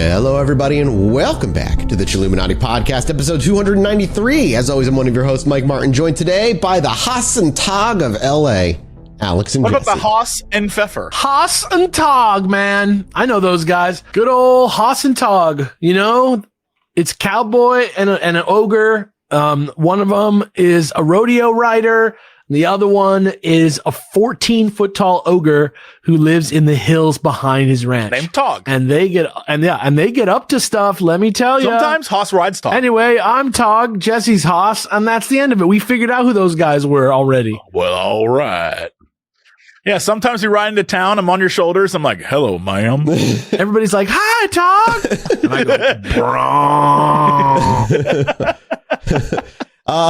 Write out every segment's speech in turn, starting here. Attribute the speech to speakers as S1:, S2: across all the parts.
S1: Hello, everybody, and welcome back to the Chilluminati podcast, episode 293. As always, I'm one of your hosts, Mike Martin, joined today by the Haas and Tog of LA, Alex and
S2: What
S1: Jesse.
S2: about the Haas and Pfeffer?
S3: Haas and Tog, man. I know those guys. Good old Haas and Tog. You know, it's cowboy and an ogre. One of them is a rodeo rider. The other one is a 14-foot tall ogre who lives in the hills behind his ranch.
S2: Named Tog.
S3: And they get up to stuff. Let me tell you.
S2: Sometimes Haas rides Tog.
S3: Anyway, I'm Tog. Jesse's Haas, and that's the end of it. We figured out who those guys were already.
S2: Well, all right. Yeah, sometimes you ride into town. I'm on your shoulders. I'm like, hello, ma'am.
S3: Everybody's like, hi, Tog. And I go,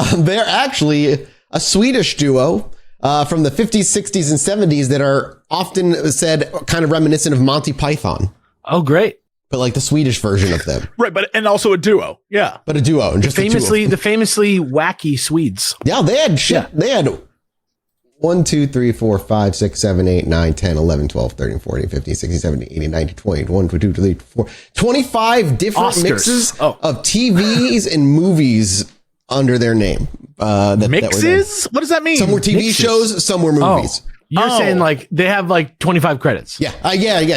S3: bro.
S1: They're actually a Swedish duo from the 50s, 60s, and 70s that are often said kind of reminiscent of Monty Python.
S3: Oh, great.
S1: But like the Swedish version of them.
S2: Right, and also a duo. Yeah.
S1: But a duo. And just
S3: the famously wacky Swedes.
S1: Yeah, they had shit. Yeah. They had 1, 2, 3, 4, 5, 6, 7, 8, 9, 10, 11, 12, 13, 14, 15, 16, 17, 18, 19, 20, 1, 2, 3, 4, 25 different
S3: Oscars.
S1: Mixes of TVs and movies under their name.
S2: Mixes? What does that mean?
S1: Some were TV
S3: Mixes.
S1: shows, some were movies.
S3: You're saying like they have like 25 credits.
S1: Yeah.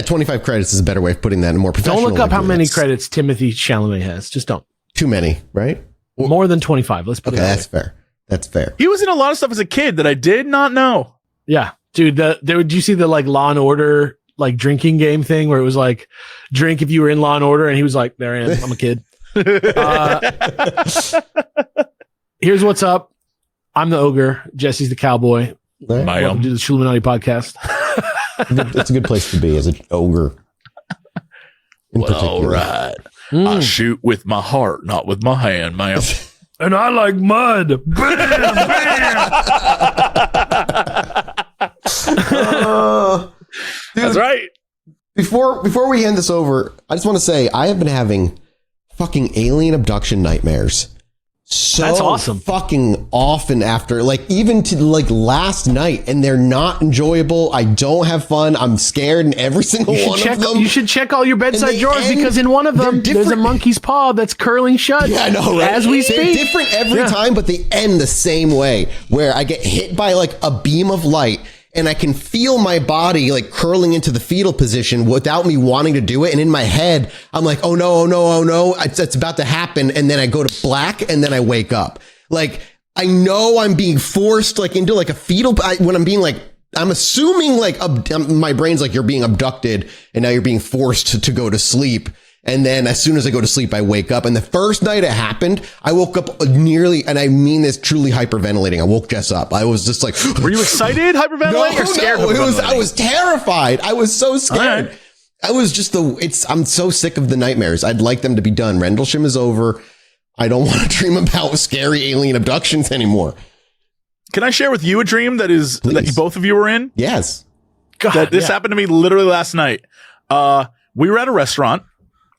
S1: 25 credits is a better way of putting that in more professional.
S3: Don't look up how many credits Timothy Chalamet has. Just don't.
S1: Too many, right?
S3: More than 25. Let's put it that
S1: that's fair. That's fair.
S2: He was in a lot of stuff as a kid that I did not know.
S3: Yeah. Dude, did you see the like Law and Order like drinking game thing where it was like drink if you were in Law and Order, and he was like, there I am, I'm a kid. Here's what's up. I'm the ogre. Jesse's the cowboy.
S1: Right.
S3: Welcome to the Chilluminati podcast.
S1: It's a good place to be as an ogre.
S2: Well, all right. I shoot with my heart, not with my hand, ma'am.
S3: And I like mud. Bam, bam.
S2: That's right.
S1: Before we hand this over, I just want to say I have been having fucking alien abduction nightmares.
S3: That's awesome.
S1: Fucking often after, like even to like last night, and they're not enjoyable. I don't have fun. I'm scared in every single one of them.
S3: You should check all your bedside drawers because in one of them there's a monkey's paw that's curling shut.
S1: Yeah, I know, right?
S3: As we speak.
S1: They're different every time, but they end the same way, where I get hit by like a beam of light and I can feel my body like curling into the fetal position without me wanting to do it. And in my head, I'm like, oh no, it's about to happen. And then I go to black and then I wake up. Like, I know I'm being forced like into like a fetal, when I'm being like, I'm assuming like my brain's like, you're being abducted and now you're being forced to go to sleep. And then as soon as I go to sleep, I wake up. And the first night it happened, I woke up nearly, and I mean this, truly hyperventilating. I woke Jess up. I was just like,
S2: were you excited hyperventilating or scared?
S1: No, I was terrified. I was so scared.
S2: Right.
S1: I was just I'm so sick of the nightmares. I'd like them to be done. Rendlesham is over. I don't want to dream about scary alien abductions anymore.
S2: Can I share with you a dream that both of you were in?
S1: Yes.
S3: God,
S2: This happened to me literally last night. We were at a restaurant.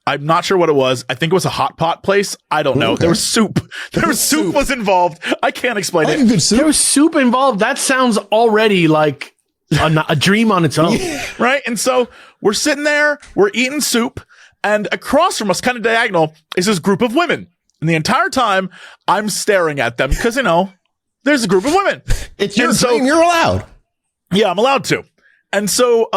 S2: I'm not sure what it was. I think it was a hot pot place. I don't know.
S1: Okay.
S2: There was soup. Soup was involved. I can't explain it.
S1: Good soup.
S3: There was soup involved. That sounds already like a dream on its own.
S2: Right? And so we're sitting there, we're eating soup, and across from us, kind of diagonal, is this group of women. And the entire time, I'm staring at them because, there's a group of women.
S1: It's your dream. You're allowed.
S2: Yeah, I'm allowed to. And so,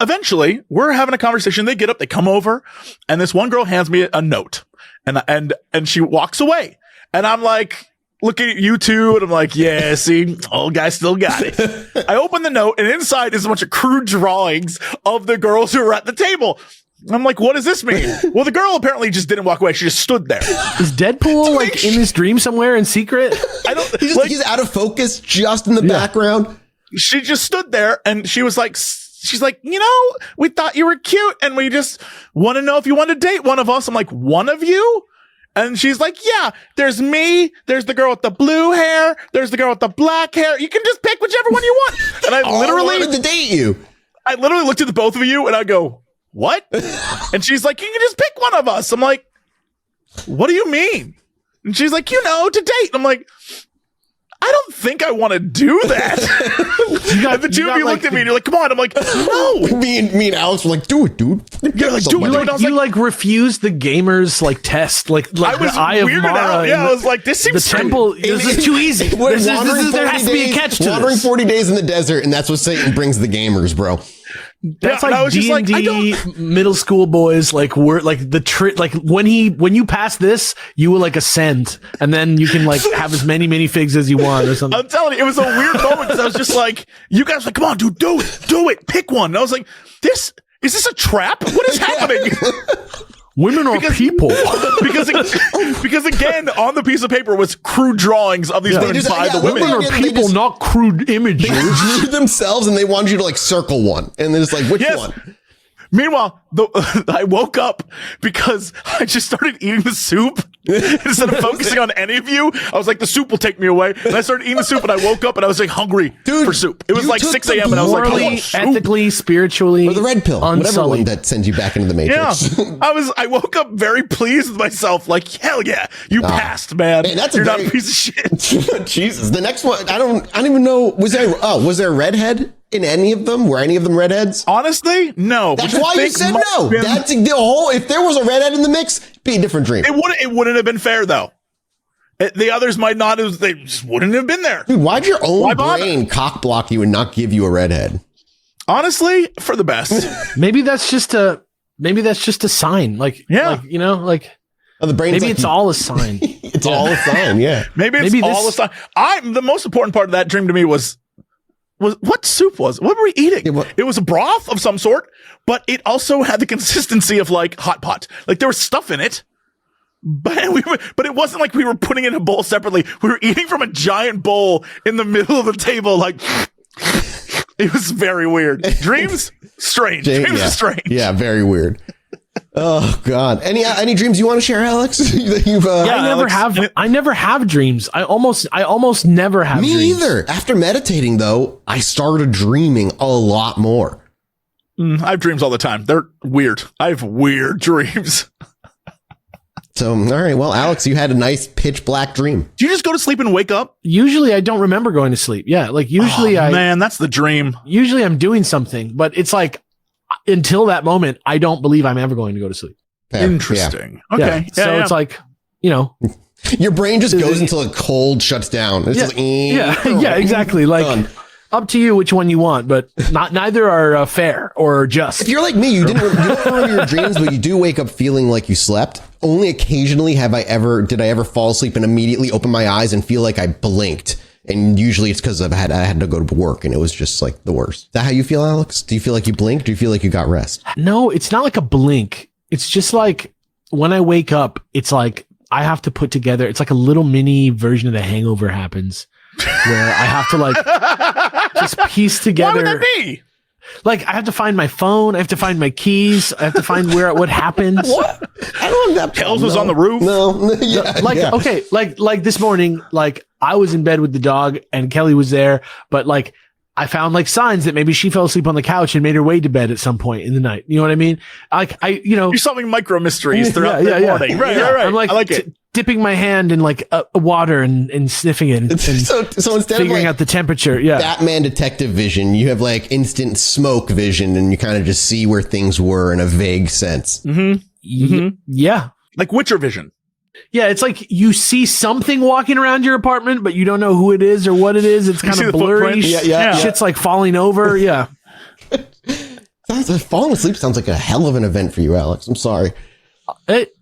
S2: eventually we're having a conversation. They get up, they come over, and this one girl hands me a note and she walks away. And I'm like, looking at you two, and I'm like, yeah, see, old guy still got it. I open the note, and inside is a bunch of crude drawings of the girls who were at the table. I'm like, what does this mean? Well, the girl apparently just didn't walk away. She just stood there.
S3: Is Deadpool like in this dream somewhere in secret?
S2: I don't,
S1: He's out of focus just in the background.
S2: She just stood there and she's like, we thought you were cute and we just want to know if you want to date one of us. I'm like, one of you? And she's like, yeah, there's me. There's the girl with the blue hair. There's the girl with the black hair. You can just pick whichever one you want. And I literally
S1: wanted to date you.
S2: I literally looked at the both of you and I go, what? And she's like, you can just pick one of us. I'm like, what do you mean? And she's like, to date. I'm like, I don't think I want to do that. And the two of you looked at me and you're like, come on. I'm like, no.
S1: me and Alex were like, do it, dude.
S2: You're like, dude, I was
S3: you refused the gamer's like test, like
S2: I was
S3: the Eye of
S2: weirded
S3: Mara.
S2: out. Yeah, I was like, this seems
S3: the temple. This is too easy. There has to be a catch to
S1: wandering
S3: this.
S1: 40 days in the desert, and that's what Satan brings the gamers, bro.
S3: That's
S2: Yeah, and I
S3: like
S2: was just like, I
S3: D&D middle school boys. Like like the trick. Like when you pass this, you will like ascend, and then you can like have as many minifigs as you want or something.
S2: I'm telling you, it was a weird moment because I was just like, you guys were like, come on, dude, do it, pick one. And I was like, is this a trap? What is happening?
S3: Women are people.
S2: because again, on the piece of paper was crude drawings of these women by the women.
S3: Women are people, not crude images.
S1: They drew themselves, and they wanted you to like circle one, and then it's like, which one?
S2: Meanwhile, I woke up because I just started eating the soup. Instead of focusing on any of you, I was like, the soup will take me away. And I started eating the soup, and I woke up, and I was like hungry for soup. It was like 6 a.m., and I was like,
S3: morally, ethically, spiritually,
S1: or the red pill, whatever one
S3: unsullied.
S1: that sends you back into the matrix.
S2: Yeah, I woke up very pleased with myself. Like, hell yeah, you passed, man. You're not a piece of shit.
S1: Jesus. The next one, I don't even know. Was there a redhead in any of them? Were any of them redheads?
S2: Honestly, no.
S1: That's why you said no. That's the whole. If there was a redhead in the mix, it'd be a different dream.
S2: It wouldn't have been fair though. The others might not have. They just wouldn't have been there.
S1: Dude, why'd your own brain cock block you and not give you a redhead?
S2: Honestly, for the best.
S3: Maybe that's just a sign. Like, like, you know, like.
S1: Oh, the brain's
S3: maybe
S1: like,
S3: it's all a sign.
S1: It's all a sign. Yeah.
S2: Maybe it's all a sign. The most important part of that dream to me was what soup was? What were we eating? It was a broth of some sort, but it also had the consistency of like hot pot. Like there was stuff in it, but it wasn't like we were putting it in a bowl separately. We were eating from a giant bowl in the middle of the table. Like it was very weird. Dreams, strange. Dreams are strange.
S1: Yeah, very weird. Oh God! Any dreams you want to share, Alex?
S3: I never have dreams. I almost never have.
S1: Me
S3: dreams.
S1: either. After meditating, though, I started dreaming a lot more.
S2: I have dreams all the time. They're weird. I have weird dreams.
S1: So, all right. Well, Alex, you had a nice pitch black dream.
S2: Do you just go to sleep and wake up?
S3: Usually, I don't remember going to sleep. Yeah, like usually,
S2: man, that's the dream.
S3: Usually, I'm doing something, but it's like. Until that moment, I don't believe I'm ever going to go to sleep.
S1: Fair.
S2: Interesting.
S1: Yeah.
S2: Okay.
S3: Yeah. So it's like, you know,
S1: your brain just goes until a cold shuts down. It's just
S3: yeah, exactly. Like
S1: done.
S3: Up to you which one you want, but neither are fair or just.
S1: If you're like me, you don't remember your dreams, but you do wake up feeling like you slept. Only occasionally did I ever fall asleep and immediately open my eyes and feel like I blinked. And usually it's because I had to go to work and it was just like the worst. Is that how you feel, Alex? Do you feel like you blinked? Do you feel like you got rest?
S3: No, it's not like a blink. It's just like when I wake up, it's like I have to put together. It's like a little mini version of The Hangover happens where I have to like just piece together.
S2: Why would that be?
S3: Like I have to find my phone. I have to find my keys. I have to find what happened.
S1: What? I don't have that.
S2: Kells was on the roof.
S1: No.
S3: Okay. Like this morning, like I was in bed with the dog and Kelly was there, but like I found like signs that maybe she fell asleep on the couch and made her way to bed at some point in the night. You know what I mean? Like you're
S2: solving micro mysteries throughout the morning. Right.
S3: I'm like, I like it. Dipping my hand in like water and sniffing it and
S1: so instead
S3: figuring
S1: of
S3: out the temperature. Yeah.
S1: Batman detective vision, you have like instant smoke vision and you kind of just see where things were in a vague sense.
S2: Mm-hmm.
S3: Mm-hmm. Yeah.
S2: Like Witcher vision.
S3: Yeah. It's like you see something walking around your apartment, but you don't know who it is or what it is. It's kind of blurry.
S1: Yeah.
S3: Shit's like falling over. Yeah.
S1: Falling asleep sounds like a hell of an event for you, Alex. I'm sorry.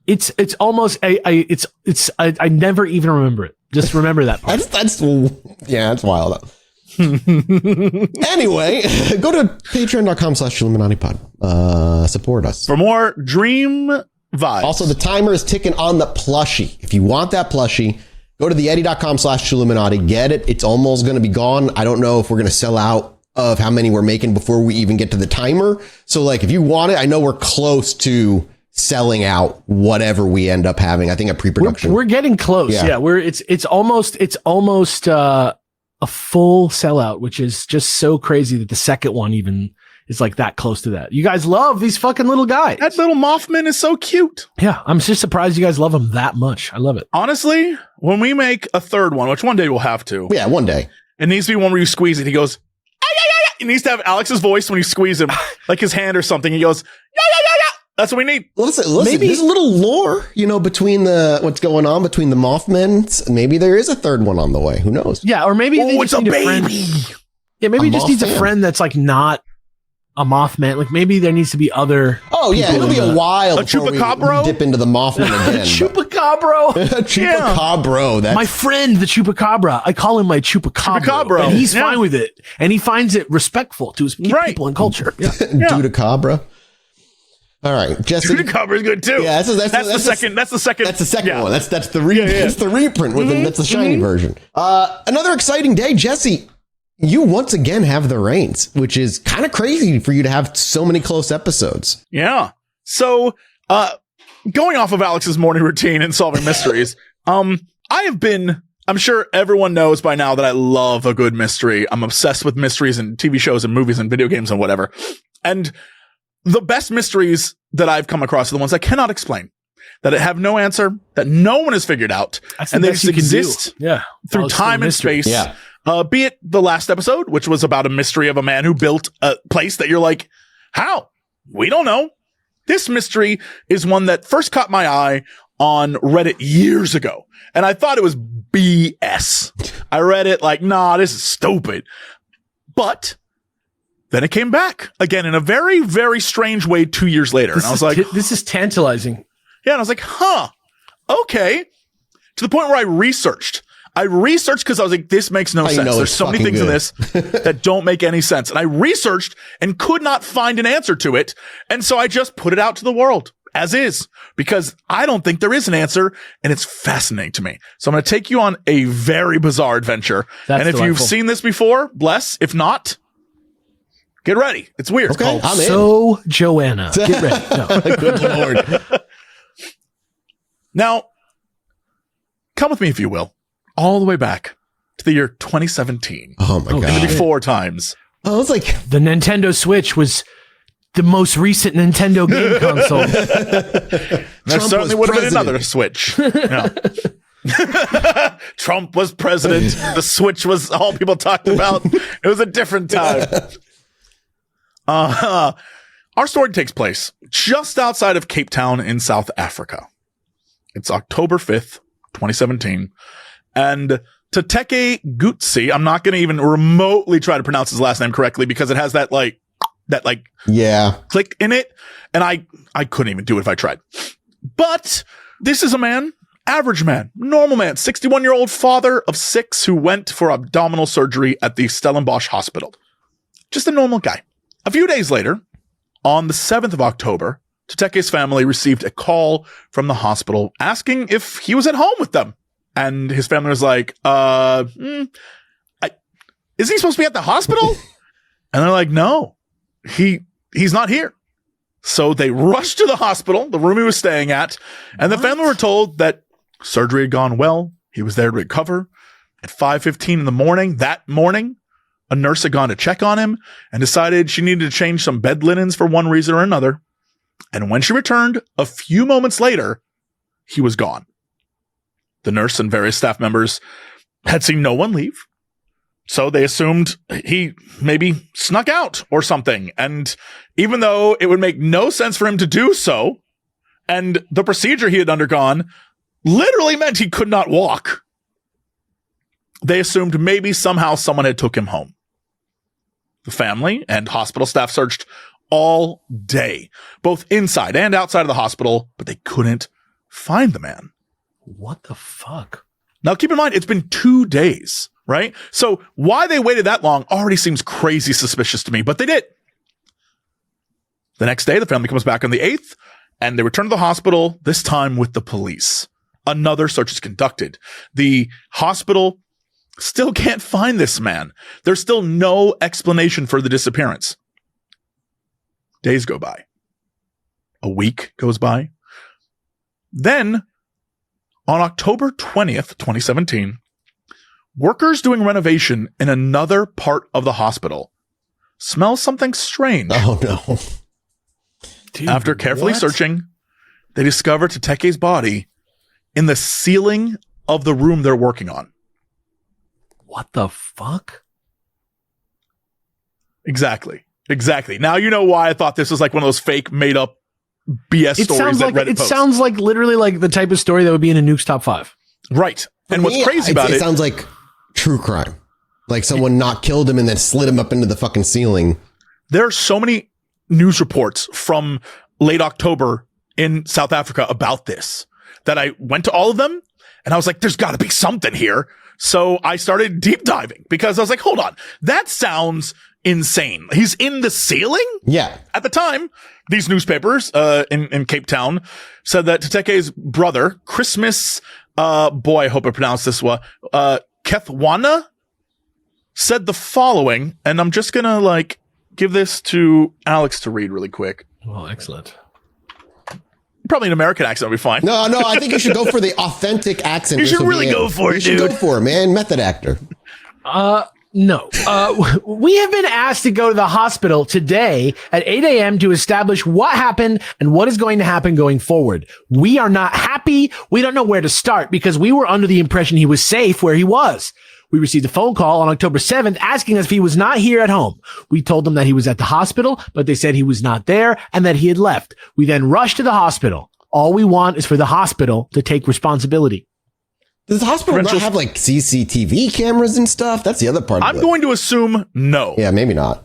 S3: It's almost I never even remember it. Just remember that part.
S1: That's wild. Anyway, go to patreon.com/Chilluminatipod. Support us
S2: for more dream vibes.
S1: Also, the timer is ticking on the plushie. If you want that plushie, go to theeddie.com/Chilluminati. Get it. It's almost going to be gone. I don't know if we're going to sell out of how many we're making before we even get to the timer. So like, if you want it, I know we're close to selling out whatever we end up having. I think a pre-production.
S3: We're getting close. Yeah. It's almost a full sellout, which is just so crazy that the second one even is like that close to that. You guys love these fucking little guys.
S2: That little Mothman is so cute.
S3: Yeah, I'm just surprised you guys love him that much. I love it.
S2: Honestly, when we make a third one, which one day we'll have to.
S1: Yeah, one day.
S2: It needs to be one where you squeeze it. He goes, "Ah, yeah, yeah, yeah." It needs to have Alex's voice when you squeeze him, like his hand or something. He goes, "Yeah, yeah, yeah, yeah." That's what we need.
S1: Listen,
S3: Maybe-
S1: there's a little lore, between what's going on between the Mothmen. Maybe there is a third one on the way. Who knows?
S3: Yeah, or maybe they
S2: Oh, it's
S3: just
S2: a
S3: need a friend.
S2: baby.
S3: Yeah, maybe he
S1: A
S3: just needs a
S1: Mothman.
S3: friend that's like not a Mothman. Like maybe there needs to be other.
S1: Oh, yeah,
S3: people
S1: it'll be
S3: in
S1: a
S3: the-
S1: while
S2: A
S1: before we
S2: chupacabra?
S1: dip into the Mothman again.
S3: Chupacabra.
S1: Chupacabra. That's
S3: My friend, the Chupacabra. I call him my Chupacabra.
S2: Chupacabra.
S3: And he's
S2: Yeah.
S3: fine with it. And he finds it respectful to his
S2: Right.
S3: people and culture. Yeah.
S1: Dudacabra. All right, Jesse.
S2: Chupacabra is good too.
S1: Yeah, that's
S2: the second. That's the second.
S1: That's the second
S2: yeah.
S1: one. That's the
S2: Yeah, yeah.
S1: That's the reprint with that's the shiny version. Another exciting day, Jesse. You once again have the reins, which is kind of crazy for you to have so many close episodes.
S2: Yeah. So, going off of Alex's morning routine and solving mysteries, I'm sure everyone knows by now that I love a good mystery. I'm obsessed with mysteries and TV shows and movies and video games and whatever. And the best mysteries that I've come across are the ones I cannot explain, that have no answer, that no one has figured out,
S3: That's the
S2: and they
S3: best
S2: just
S3: you can do.
S2: exist
S3: Yeah.
S2: through
S3: Follow
S2: time and
S3: mystery.
S2: space.
S1: Yeah.
S2: Be it the last episode, which was about a mystery of a man who built a place that you're like, how? We don't know. This mystery is one that first caught my eye on Reddit years ago, and I thought it was BS. I read it like, nah, this is stupid. But then it came back again in a very, very strange way 2 years later. And I was like,
S3: This is tantalizing.
S2: yeah. And I was like, huh, okay. To the point where I researched because I was like, this makes no
S1: I
S2: sense.
S1: know
S2: There's
S1: it's
S2: so many
S1: fucking
S2: things in
S1: good.
S2: this that don't make any sense. And I researched and could not find an answer to it. And so I just put it out to the world as is, because I don't think there is an answer, and it's fascinating to me. So I'm going to take you on a very bizarre adventure.
S3: That's
S2: and if you've
S3: delightful.
S2: seen this before, bless. If not, get ready. It's weird.
S1: Okay,
S2: It's called
S1: I'm in.
S3: So, Joanna, get ready. No.
S1: Good Lord.
S2: Now, come with me, if you will, all the way back to the year 2017.
S1: Oh my
S2: In the
S1: God.
S2: before times.
S1: I was like,
S3: The Nintendo Switch was the most recent Nintendo game console.
S2: There
S1: Trump
S2: certainly
S1: was
S2: would have been
S1: president.
S2: another Switch. Yeah. Trump was president. The Switch was all people talked about. It was a different time. Our story takes place just outside of Cape Town in South Africa. It's October 5th, 2017. And Teteteke Gqotsi, I'm not going to even remotely try to pronounce his last name correctly because it has that
S1: yeah.
S2: click in it. And I couldn't even do it if I tried. But this is a man, average man, normal man, 61-year-old father of 6 who went for abdominal surgery at the Stellenbosch hospital. Just a normal guy. A few days later, on the 7th of October, Teteke's family received a call from the hospital asking if he was at home with them. And his family was like, isn't he supposed to be at the hospital? And they're like, no, he's not here. So they rushed to the hospital, the room he was staying at, and the family were told that surgery had gone well. He was there to recover. At 5:15 in the morning, that morning, a nurse had gone to check on him and decided she needed to change some bed linens for one reason or another. And when she returned a few moments later, he was gone. The nurse and various staff members had seen no one leave. So they assumed he maybe snuck out or something. And even though it would make no sense for him to do so, and the procedure he had undergone literally meant he could not walk, they assumed maybe somehow someone had took him home. The family and hospital staff searched all day, both inside and outside of the hospital, but they couldn't find the man.
S3: What the fuck?
S2: Now, keep in mind, it's been 2 days, right? So why they waited that long already seems crazy suspicious to me, but they did. The next day, the family comes back on the 8th, and they return to the hospital, this time with the police. Another search is conducted. The hospital still can't find this man. There's still no explanation for the disappearance. Days go by. A week goes by. Then, on October 20th, 2017, workers doing renovation in another part of the hospital smells something strange.
S1: Oh no.
S3: Dude,
S2: After carefully
S3: what?
S2: searching, they discover Teteke's body in the ceiling of the room they're working on.
S3: What the fuck?
S2: Exactly. Now you know why I thought this was like one of those fake made up BS stories that Reddit posts.
S3: Sounds like literally like the type of story that would be in a Nuke's top 5.
S2: Right. And what's crazy about
S1: it sounds like true crime. Like someone not killed him and then slid him up into the fucking ceiling.
S2: There are so many news reports from late October in South Africa about this that I went to all of them and I was like, there's got to be something here. So I started deep diving because I was like, hold on, that sounds insane. He's in the ceiling?
S1: Yeah.
S2: At the time, these newspapers in Cape Town said that Teteke's brother, Christmas, boy, I hope I pronounced this well, Kethwana, said the following, and I'm just gonna like give this to Alex to read really quick.
S3: Oh, excellent.
S2: Probably an American accent would be fine.
S1: No, I think you should go for the authentic accent.
S2: You should really go for it, dude.
S1: You should go for it, man. Method actor.
S3: No. We have been asked to go to the hospital today at 8 a.m. to establish what happened and what is going to happen going forward. We are not happy. We don't know where to start because we were under the impression he was safe where he was. We received a phone call on October 7th asking us if he was not here at home. We told them that he was at the hospital, but they said he was not there and that he had left. We then rushed to the hospital. All we want is for the hospital to take responsibility.
S1: Does the hospital not have like CCTV cameras and stuff? That's the other part.
S2: I'm going to assume no.
S1: Yeah, maybe not.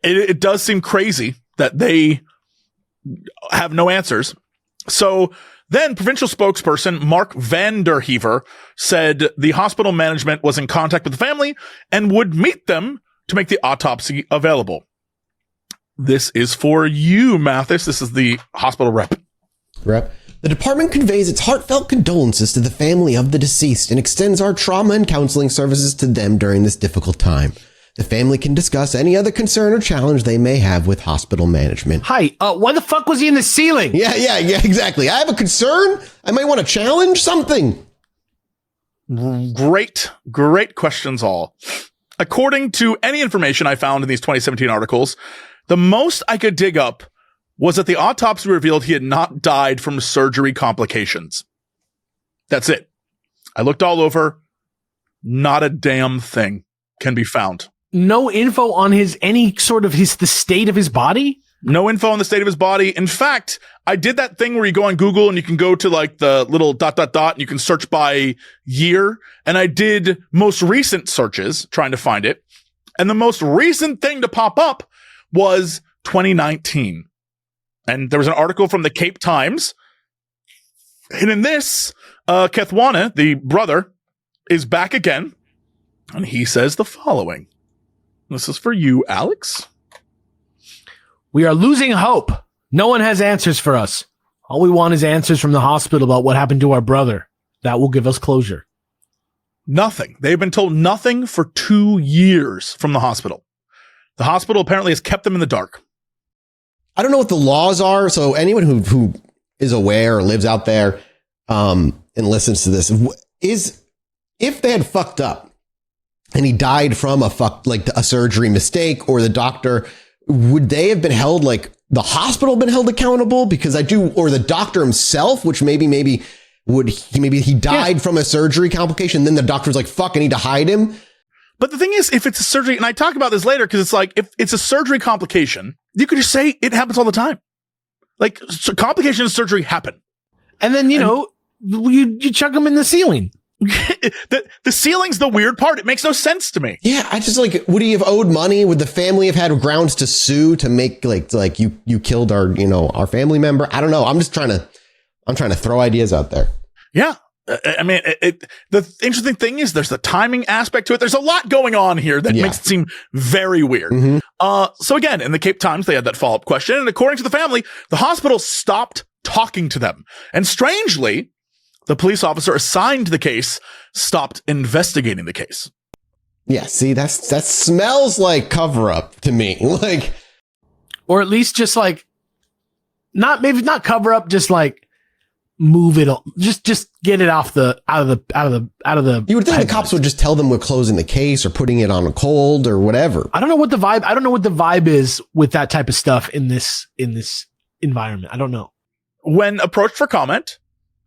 S2: It does seem crazy that they have no answers. So then provincial spokesperson Mark van der Heever said the hospital management was in contact with the family and would meet them to make the autopsy available. This is for you, Mathis. This is the hospital rep.
S1: The department conveys its heartfelt condolences to the family of the deceased and extends our trauma and counseling services to them during this difficult time. The family can discuss any other concern or challenge they may have with hospital management.
S3: Hi, why the fuck was he in the ceiling?
S1: Yeah, exactly. I have a concern. I might want to challenge something.
S2: Great questions all. According to any information I found in these 2017 articles, the most I could dig up was that the autopsy revealed he had not died from surgery complications. That's it. I looked all over. Not a damn thing can be found.
S3: No info on the state of his body?
S2: No info on the state of his body. In fact, I did that thing where you go on Google and you can go to like the little ... and you can search by year. And I did most recent searches trying to find it. And the most recent thing to pop up was 2019. And there was an article from the Cape Times. And in this, Kethwana, the brother, is back again. And he says the following. This is for you, Alex.
S3: We are losing hope. No one has answers for us. All we want is answers from the hospital about what happened to our brother. That will give us closure.
S2: Nothing. They've been told nothing for 2 years from the hospital. The hospital apparently has kept them in the dark.
S1: I don't know what the laws are. So anyone who is aware or lives out there and listens to this is, if they had fucked up and he died from a surgery mistake, or the doctor, would they have been held, like the hospital been held accountable? Because or the doctor himself, which maybe he died from a surgery complication. Then the doctor's like, fuck, I need to hide him.
S2: But the thing is, if it's a surgery, and I talk about this later, because it's like, if it's a surgery complication, you could just say it happens all the time. Like, complications of surgery happen.
S3: And then, you chuck them in the ceiling.
S2: The ceiling's the weird part. It makes no sense to me.
S1: Yeah, I just would he have owed money? Would the family have had grounds to sue to make like you killed our family member? I don't know. I'm trying to throw ideas out there.
S2: Yeah. I mean, the interesting thing is there's the timing aspect to it. There's a lot going on here that makes it seem very weird. Mm-hmm. So again, in the Cape Times, they had that follow-up question. And according to the family, the hospital stopped talking to them. And strangely, the police officer assigned to the case stopped investigating the case.
S1: Yeah, see, that smells like cover-up to me. Like,
S3: or at least just like, not cover up, just like move it. Just get it out of the.
S1: You would think the cops would just tell them we're closing the case or putting it on a cold or whatever.
S3: I don't know what the vibe is with that type of stuff in this environment. I don't know.
S2: When approached for comment,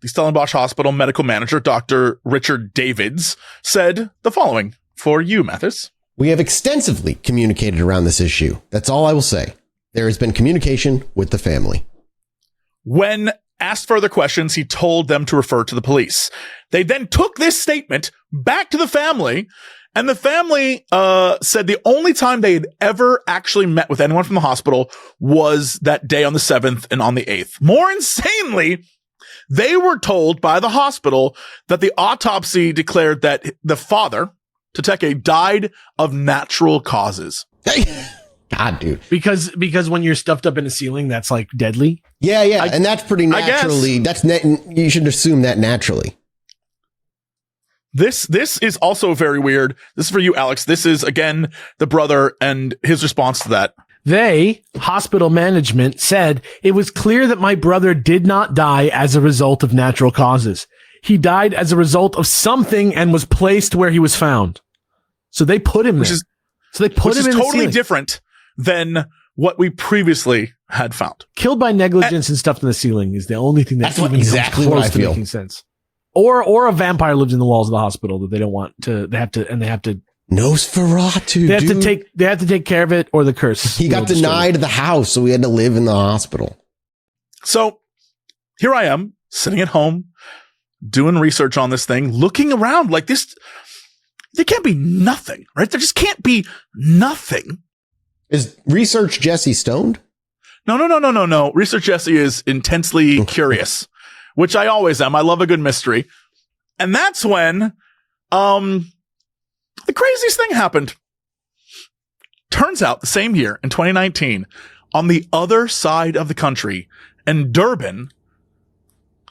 S2: the Stellenbosch Hospital medical manager, Dr. Richard Davids, said the following for you, Mathis.
S1: We have extensively communicated around this issue. That's all I will say. There has been communication with the family.
S2: When asked further questions, he told them to refer to the police. They then took this statement back to the family, and the family said the only time they had ever actually met with anyone from the hospital was that day on the 7th and on the 8th. More insanely, they were told by the hospital that the autopsy declared that the father, Teteteke, died of natural causes.
S1: God, dude.
S3: Because when you're stuffed up in a ceiling, that's like deadly.
S1: Yeah. And that's pretty naturally. You should assume that naturally.
S2: This is also very weird. This is for you, Alex. This is, again, the brother and his response to that.
S3: Hospital management said, it was clear that my brother did not die as a result of natural causes. He died as a result of something and was placed where he was found. So they put him there. So they put him in the
S2: totally
S3: ceiling.
S2: Different than what we previously had found.
S3: Killed by negligence and stuffed in the ceiling is the only thing that's even
S1: exactly
S3: close
S1: what I
S3: to
S1: feel.
S3: making sense. Or a vampire lives in the walls of the hospital that they don't want to. They have to.
S1: Nosferatu.
S3: They have to take care of it, or the curse.
S1: He got denied the house, so he had to live in the hospital.
S2: So here I am sitting at home doing research on this thing, looking around like this. There can't be nothing, right? There just can't be nothing.
S1: Is Research Jesse stoned?
S2: No. Research Jesse is intensely curious, which I always am. I love a good mystery. And that's when the craziest thing happened. Turns out the same year in 2019, on the other side of the country, in Durban,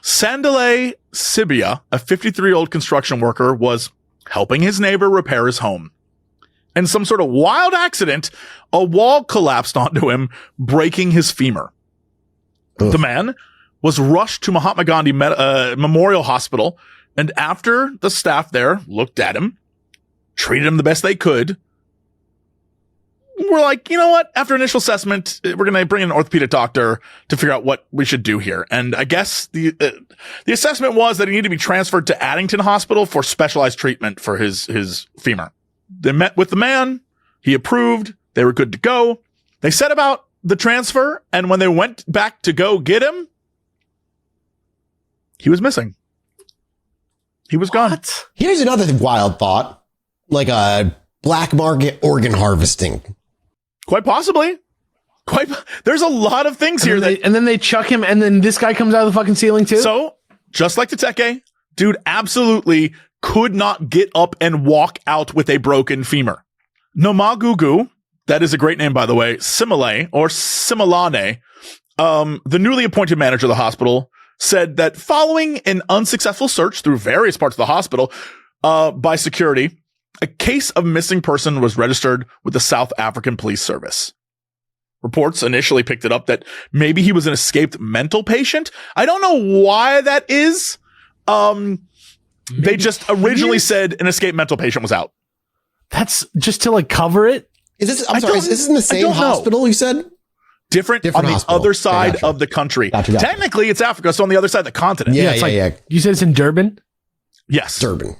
S2: Sandile Sibiya, a 53-year-old construction worker, was helping his neighbor repair his home. In some sort of wild accident, a wall collapsed onto him, breaking his femur. Ugh. The man was rushed to Mahatma Gandhi Memorial Hospital, and after the staff there looked at him, treated him the best they could, we're like, you know what? After initial assessment, we're going to bring in an orthopedic doctor to figure out what we should do here. And I guess the assessment was that he needed to be transferred to Addington Hospital for specialized treatment for his femur. They met with the man. He approved. They were good to go. They said about the transfer, and when they went back to go get him, he was missing. He was gone.
S1: Here's another wild thought, like a black market organ harvesting.
S2: Quite possibly. There's a lot of things here.
S3: And then they chuck him, and then this guy comes out of the fucking ceiling too?
S2: So, just like Teteteke, dude absolutely could not get up and walk out with a broken femur. Nomagugu, that is a great name, by the way, Simile, or Similane, the newly appointed manager of the hospital, said that following an unsuccessful search through various parts of the hospital by security, a case of missing person was registered with the South African Police Service. Reports initially picked it up that maybe he was an escaped mental patient. I don't know why that is. They just originally said an escaped mental patient was out.
S3: That's just to like cover it.
S1: Is this in the same hospital you said?
S2: Different on the other side of the country. Gotcha. Technically, it's Africa, so on the other side of the continent.
S1: Yeah.
S3: You said it's in Durban?
S2: Yes.
S1: Durban.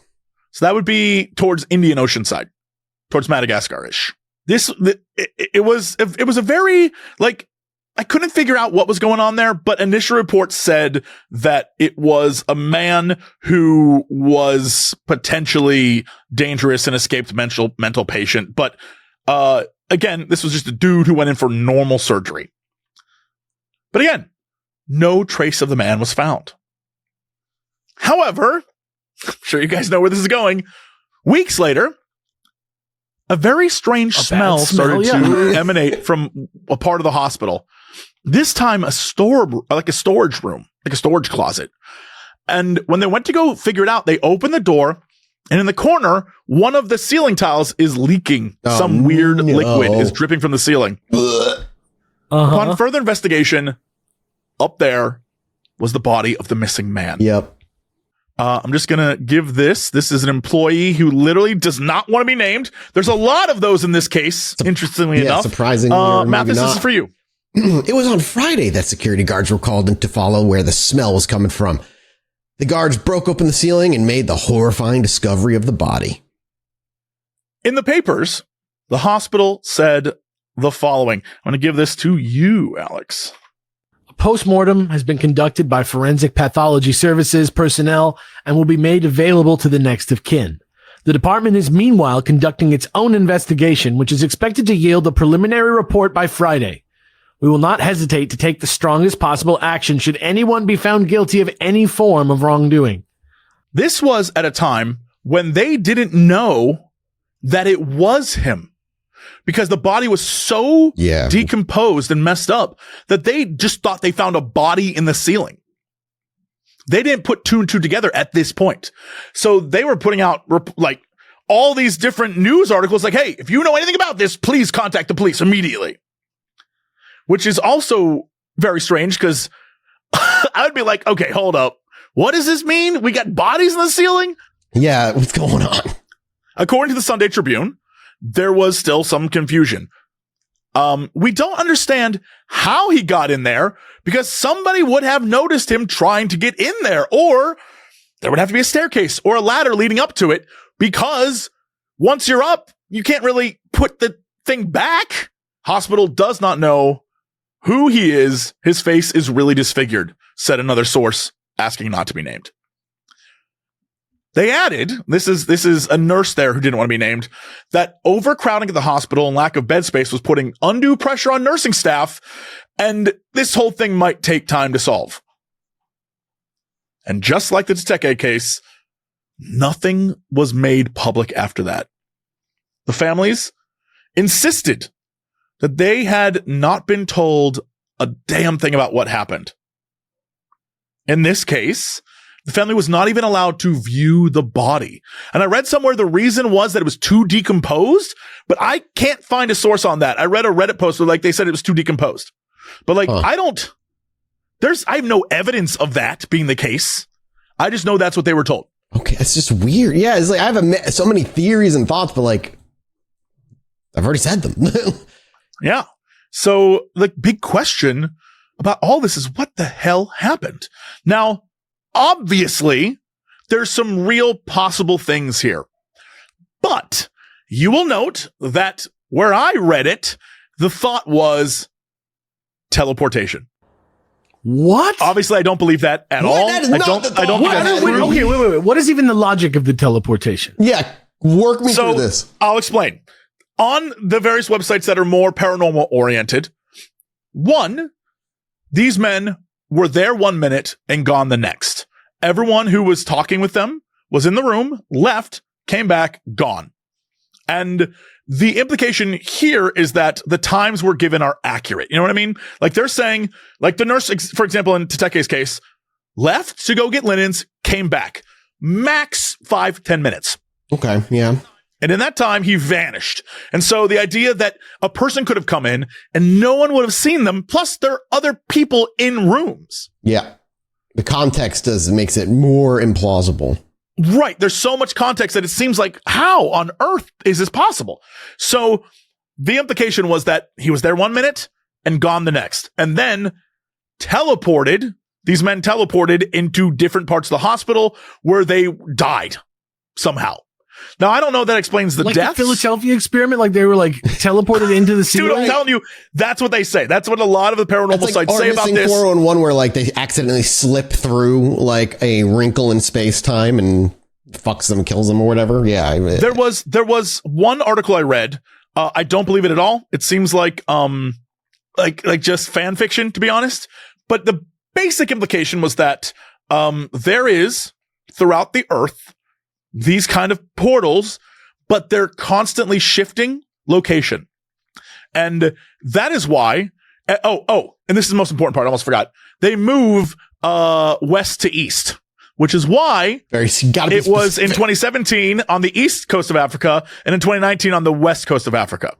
S2: So that would be towards Indian Ocean side, towards Madagascar-ish. It was a very, like, I couldn't figure out what was going on there, but initial reports said that it was a man who was potentially dangerous and escaped mental patient. But, again, this was just a dude who went in for normal surgery. But again, no trace of the man was found. However, I'm sure you guys know where this is going. Weeks later, a very strange smell started to emanate from a part of the hospital. This time, a storage room, like a storage closet. And when they went to go figure it out, they opened the door, and in the corner, one of the ceiling tiles is leaking. Some weird liquid is dripping from the ceiling. Upon further investigation, up there was the body of the missing man.
S1: Yep.
S2: I'm just going to give this. This is an employee who literally does not want to be named. There's a lot of those in this case, interestingly enough.
S1: Surprisingly.
S2: Mathis, this is for you.
S1: It was on Friday that security guards were called in to follow where the smell was coming from. The guards broke open the ceiling and made the horrifying discovery of the body.
S2: In the papers, the hospital said the following. I'm going to give this to you, Alex.
S3: A postmortem has been conducted by Forensic Pathology Services personnel and will be made available to the next of kin. The department is meanwhile conducting its own investigation, which is expected to yield a preliminary report by Friday. We will not hesitate to take the strongest possible action should anyone be found guilty of any form of wrongdoing.
S2: This was at a time when they didn't know that it was him, because the body was so decomposed and messed up that they just thought they found a body in the ceiling. They didn't put two and two together at this point. So they were putting out like all these different news articles like, hey, if you know anything about this, please contact the police immediately. Which is also very strange because I would be like, okay, hold up. What does this mean? We got bodies in the ceiling?
S1: Yeah, what's going on?
S2: According to the Sunday Tribune, there was still some confusion. We don't understand how he got in there because somebody would have noticed him trying to get in there, or there would have to be a staircase or a ladder leading up to it, because once you're up, you can't really put the thing back. Hospital does not know who he is. His face is really disfigured, said another source, asking not to be named. They added, this is a nurse there who didn't want to be named, that overcrowding at the hospital and lack of bed space was putting undue pressure on nursing staff, and this whole thing might take time to solve. And just like the Teteteke case, nothing was made public after that. The families insisted that they had not been told a damn thing about what happened. In this case, the family was not even allowed to view the body. And I read somewhere the reason was that it was too decomposed, but I can't find a source on that. I read a Reddit post where they said it was too decomposed. But I have no evidence of that being the case. I just know that's what they were told.
S1: Okay, it's just weird. Yeah, it's like I have so many theories and thoughts, but I've already said them.
S2: Yeah. So the big question about all this is what the hell happened? Now, obviously, there's some real possible things here. But you will note that where I read it, the thought was teleportation.
S3: What?
S2: Obviously, I don't believe that at all.
S1: That is not the thought.
S2: I don't think that's true.
S3: Okay, wait. What is even the logic of the teleportation?
S1: Yeah, work me through this.
S2: I'll explain. On the various websites that are more paranormal oriented, one, these men were there 1 minute and gone the next. Everyone who was talking with them was in the room, left, came back, gone. And the implication here is that the times were given are accurate. You know what I mean? Like they're saying, like the nurse, for example, in Teteke's case, left to go get linens, came back. Max 5-10 minutes.
S1: Okay, yeah.
S2: And in that time, he vanished. And so the idea that a person could have come in and no one would have seen them, plus there are other people in rooms.
S1: Yeah. The context makes it more implausible.
S2: Right. There's so much context that it seems like, how on earth is this possible? So the implication was that he was there 1 minute and gone the next, and then these men teleported into different parts of the hospital where they died somehow. Now, I don't know if that explains the deaths.
S3: The Philadelphia experiment, like they were teleported into the ceiling.
S2: Dude, I'm telling you, that's what they say. That's what a lot of the paranormal sites say about this.
S1: 411 where they accidentally slip through a wrinkle in space time and fucks them, kills them or whatever. Yeah.
S2: There was one article I read. I don't believe it at all. It seems like just fan fiction, to be honest. But the basic implication was that there is throughout the earth these kind of portals, but they're constantly shifting location. And that is why, and this is the most important part, I almost forgot. They move west to east, which is why it was in 2017 on the east coast of Africa and in 2019 on the west coast of Africa.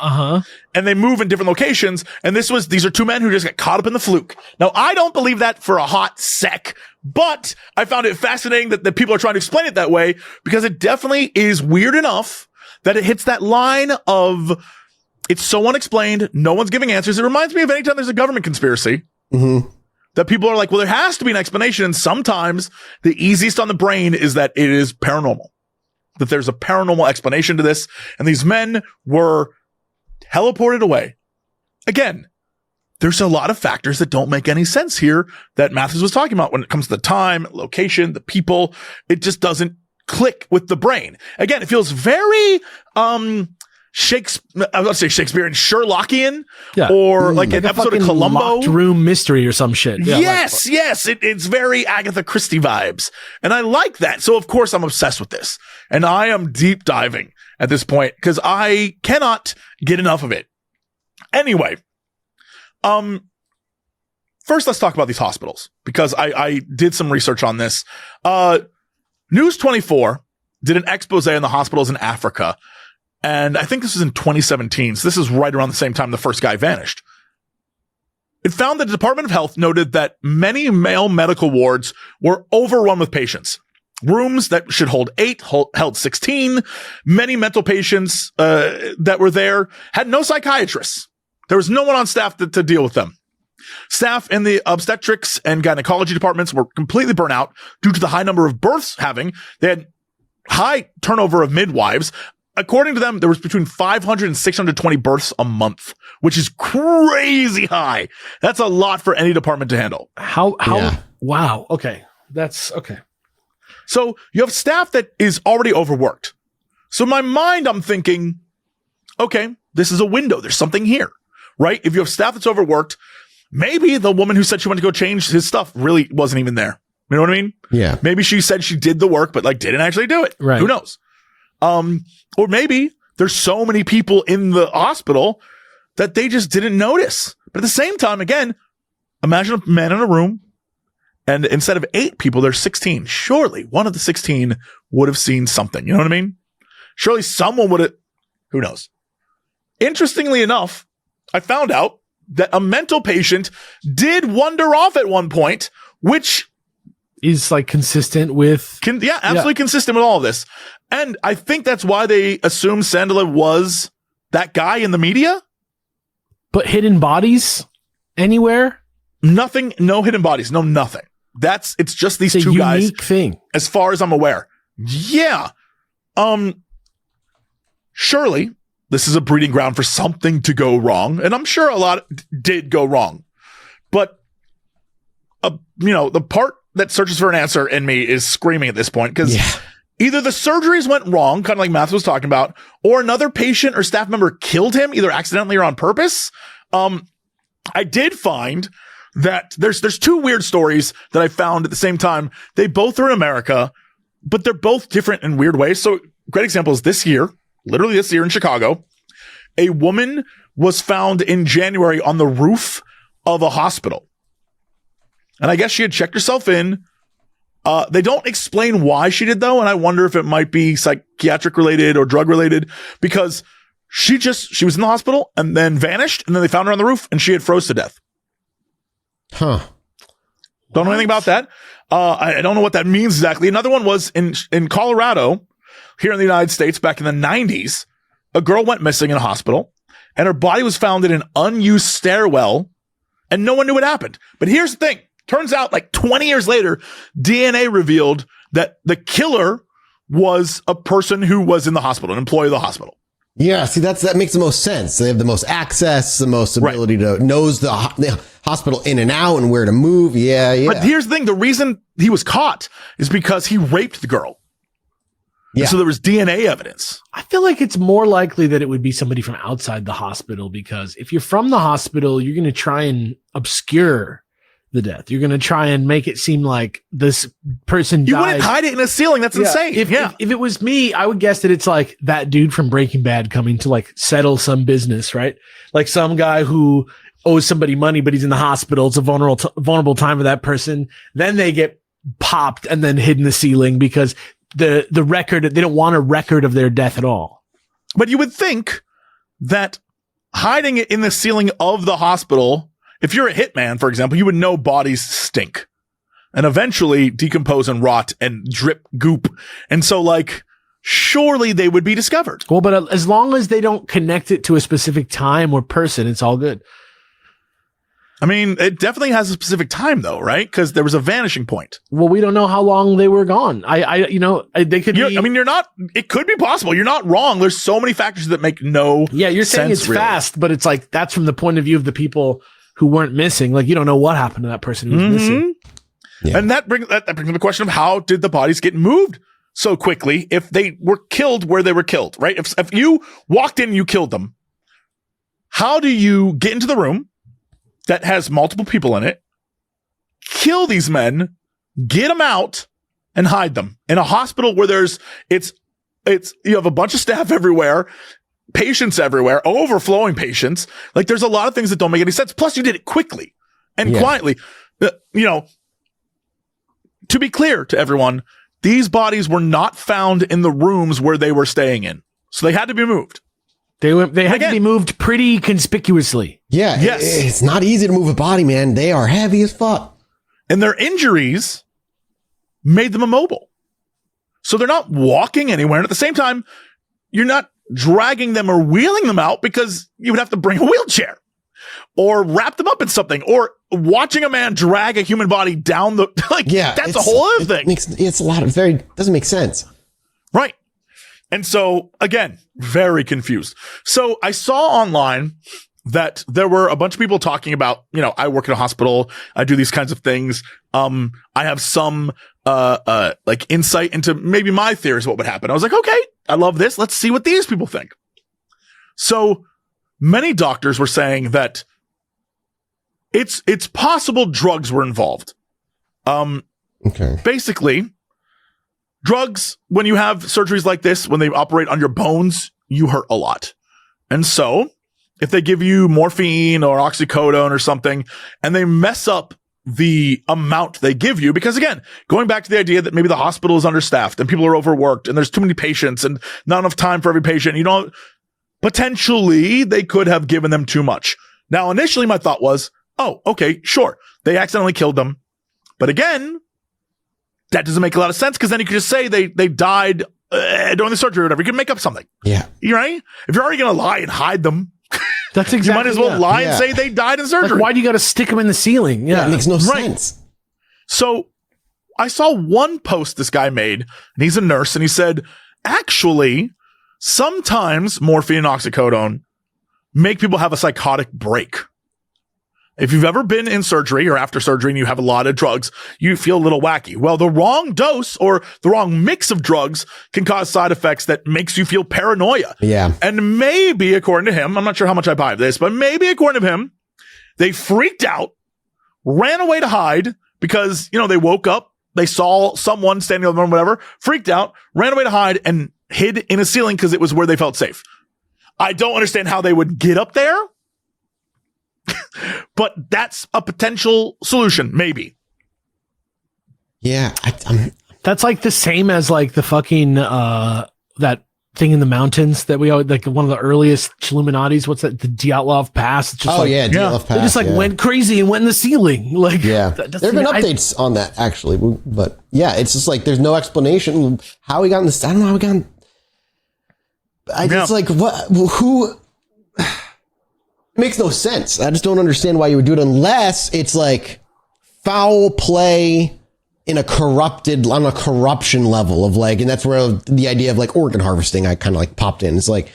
S2: and they move in different locations. And these are two men who just got caught up in the fluke. Now, I don't believe that for a hot sec, but I found it fascinating that people are trying to explain it that way, because it definitely is weird enough that it hits that line of it's so unexplained. No one's giving answers. It reminds me of anytime there's a government conspiracy. That people are like, well, there has to be an explanation. And sometimes the easiest on the brain is that it is paranormal, that there's a paranormal explanation to this. And these men were teleported away. Again, there's a lot of factors that don't make any sense here that Mathis was talking about when it comes to the time, location, the people. It just doesn't click with the brain. Again, it feels very, I would say Shakespearean, Sherlockian, or like an episode of Columbo.
S3: Locked room mystery or some shit. Yeah,
S2: yes. It's very Agatha Christie vibes. And I like that. So, of course, I'm obsessed with this. And I am deep diving at this point because I cannot get enough of it. Anyway, first, let's talk about these hospitals, because I did some research on this. News 24 did an expose on the hospitals in Africa. And I think this was in 2017. So this is right around the same time the first guy vanished. It found that the Department of Health noted that many male medical wards were overrun with patients. Rooms that should hold 8 held 16. Many mental patients that were there had no psychiatrists. There was no one on staff to deal with them. Staff in the obstetrics and gynecology departments were completely burnt out due to the high number of births they had high turnover of midwives. According to them, there was between 500 and 620 births a month, which is crazy high. That's a lot for any department to handle.
S3: Wow. Okay. That's okay.
S2: So you have staff that is already overworked. So in my mind, I'm thinking, okay, this is a window. There's something here, right? If you have staff that's overworked, maybe the woman who said she wanted to go change his stuff really wasn't even there. You know what I mean?
S1: Yeah.
S2: Maybe she said she did the work, but like didn't actually do it.
S3: Right.
S2: Who knows? Or maybe there's so many people in the hospital that they just didn't notice. But at the same time, again, imagine a man in a room, and instead of 8 people, there's 16. Surely one of the 16 would have seen something. You know what I mean? Surely someone would have, who knows? Interestingly enough, I found out that a mental patient did wander off at one point, which
S3: is like consistent with
S2: absolutely consistent with all of this. And I think that's why they assumed Sandile was that guy in the media.
S3: But hidden bodies anywhere?
S2: Nothing, no hidden bodies, no nothing. It's just these two guys.
S3: Unique thing.
S2: As far as I'm aware. Yeah. Surely this is a breeding ground for something to go wrong. And I'm sure a lot did go wrong. But, the part that searches for an answer in me is screaming at this point, because either the surgeries went wrong, kind of like Matthew was talking about, or another patient or staff member killed him, either accidentally or on purpose. I did find that there's 2 weird stories that I found at the same time. They both are in America, but they're both different in weird ways. So great example is literally this year in Chicago, a woman was found in January on the roof of a hospital. And I guess she had checked herself in. They don't explain why she did, though. And I wonder if it might be psychiatric related or drug related, because she was in the hospital and then vanished. And then they found her on the roof and she had froze to death.
S1: Huh.
S2: Don't know anything about that. I don't know what that means exactly. Another one was in Colorado, here in the United States, back in the 90s. A girl went missing in a hospital and her body was found in an unused stairwell and no one knew what happened. But here's the thing. Turns out, like 20 years later, DNA revealed that the killer was a person who was in the hospital, an employee of the hospital.
S1: Yeah, see, that makes the most sense. They have the most access, the most ability to knows the hospital in and out and where to move. Yeah.
S2: But here's the thing. The reason he was caught is because he raped the girl. Yeah. And so there was DNA evidence.
S3: I feel like it's more likely that it would be somebody from outside the hospital, because if you're from the hospital, you're going to try and obscure the death. You're going to try and make it seem like this person died.
S2: You wouldn't hide it in a ceiling. That's insane.
S3: If it was me, I would guess that it's like that dude from Breaking Bad coming to like settle some business, right? Like some guy who owes somebody money, but he's in the hospital. It's a vulnerable time for that person. Then they get popped and then hid in the ceiling because the record, they don't want a record of their death at all.
S2: But you would think that hiding it in the ceiling of the hospital. If you're a hitman, for example, you would know bodies stink and eventually decompose and rot and drip goop. And so like, surely they would be discovered.
S3: Well, but as long as they don't connect it to a specific time or person, it's all good.
S2: I mean, it definitely has a specific time though, right? Because there was a vanishing point.
S3: Well, we don't know how long they were gone. They could be.
S2: I mean, it could be possible. You're not wrong. There's so many factors that make no sense.
S3: Yeah, you're saying it's
S2: really
S3: fast, but it's like, that's from the point of view of the people who weren't missing. Like, you don't know what happened to that person who was missing.
S2: Yeah. And that brings up the question of how did the bodies get moved so quickly if they were killed where they were killed, right? If you walked in and you killed them, how do you get into the room that has multiple people in it, kill these men, get them out, and hide them in a hospital where it's you have a bunch of staff everywhere, patients everywhere, overflowing patients. Like there's a lot of things that don't make any sense. Plus you did it quickly and quietly. To be clear to everyone, these bodies were not found in the rooms where they were staying in. So they had to be moved.
S3: They had to be moved pretty conspicuously.
S1: Yeah.
S2: Yes.
S1: It's not easy to move a body, man. They are heavy as fuck.
S2: And their injuries made them immobile. So they're not walking anywhere. And at the same time, you're not dragging them or wheeling them out because you would have to bring a wheelchair or wrap them up in something, or watching a man drag a human body down that's a whole other thing.
S1: It's a lot of doesn't make sense.
S2: Right. And so again, very confused. So I saw online that there were a bunch of people talking about, I work in a hospital. I do these kinds of things. I have some, like insight into maybe my theories of what would happen. I was like, okay, I love this. Let's see what these people think. So many doctors were saying that it's possible drugs were involved.
S1: Okay.
S2: Basically, drugs, when you have surgeries like this, when they operate on your bones, you hurt a lot. And so if they give you morphine or oxycodone or something and they mess up the amount they give you, because again, going back to the idea that maybe the hospital is understaffed and people are overworked and there's too many patients and not enough time for every patient, potentially they could have given them too much. Now, initially my thought was, oh, okay, sure. They accidentally killed them. But again, that doesn't make a lot of sense because then you could just say they died during the surgery or whatever. You can make up something. Yeah. You're right. If you're already going to lie and hide them,
S3: that's exactly.
S2: You might as well lie and say they died in surgery.
S3: Like, why do you got to stick them in the ceiling?
S1: Yeah, it makes no sense.
S2: So I saw one post this guy made, and he's a nurse, and he said, actually, sometimes morphine and oxycodone make people have a psychotic break. If you've ever been in surgery or after surgery and you have a lot of drugs, you feel a little wacky. Well, the wrong dose or the wrong mix of drugs can cause side effects that makes you feel paranoia.
S1: Yeah.
S2: And maybe, according to him, I'm not sure how much I buy this, but maybe according to him, they freaked out, ran away to hide because, they woke up, they saw someone standing on the room, whatever, freaked out, ran away to hide and hid in a ceiling because it was where they felt safe. I don't understand how they would get up there. But that's a potential solution, maybe.
S1: Yeah.
S3: That's like the same as like the fucking, that thing in the mountains that we always, like one of the earliest Chilluminatis. What's that? The Dyatlov Pass. It's just
S1: Dyatlov Pass.
S3: They just went crazy and went in the ceiling. Like,
S1: there have been updates on that actually. But yeah, it's just like, there's no explanation how he got in this. I don't know how he got in. It's like, what, who, it makes no sense. I just don't understand why you would do it unless it's like foul play on a corruption level of like, and that's where the idea of like organ harvesting, I kind of like popped in. It's like,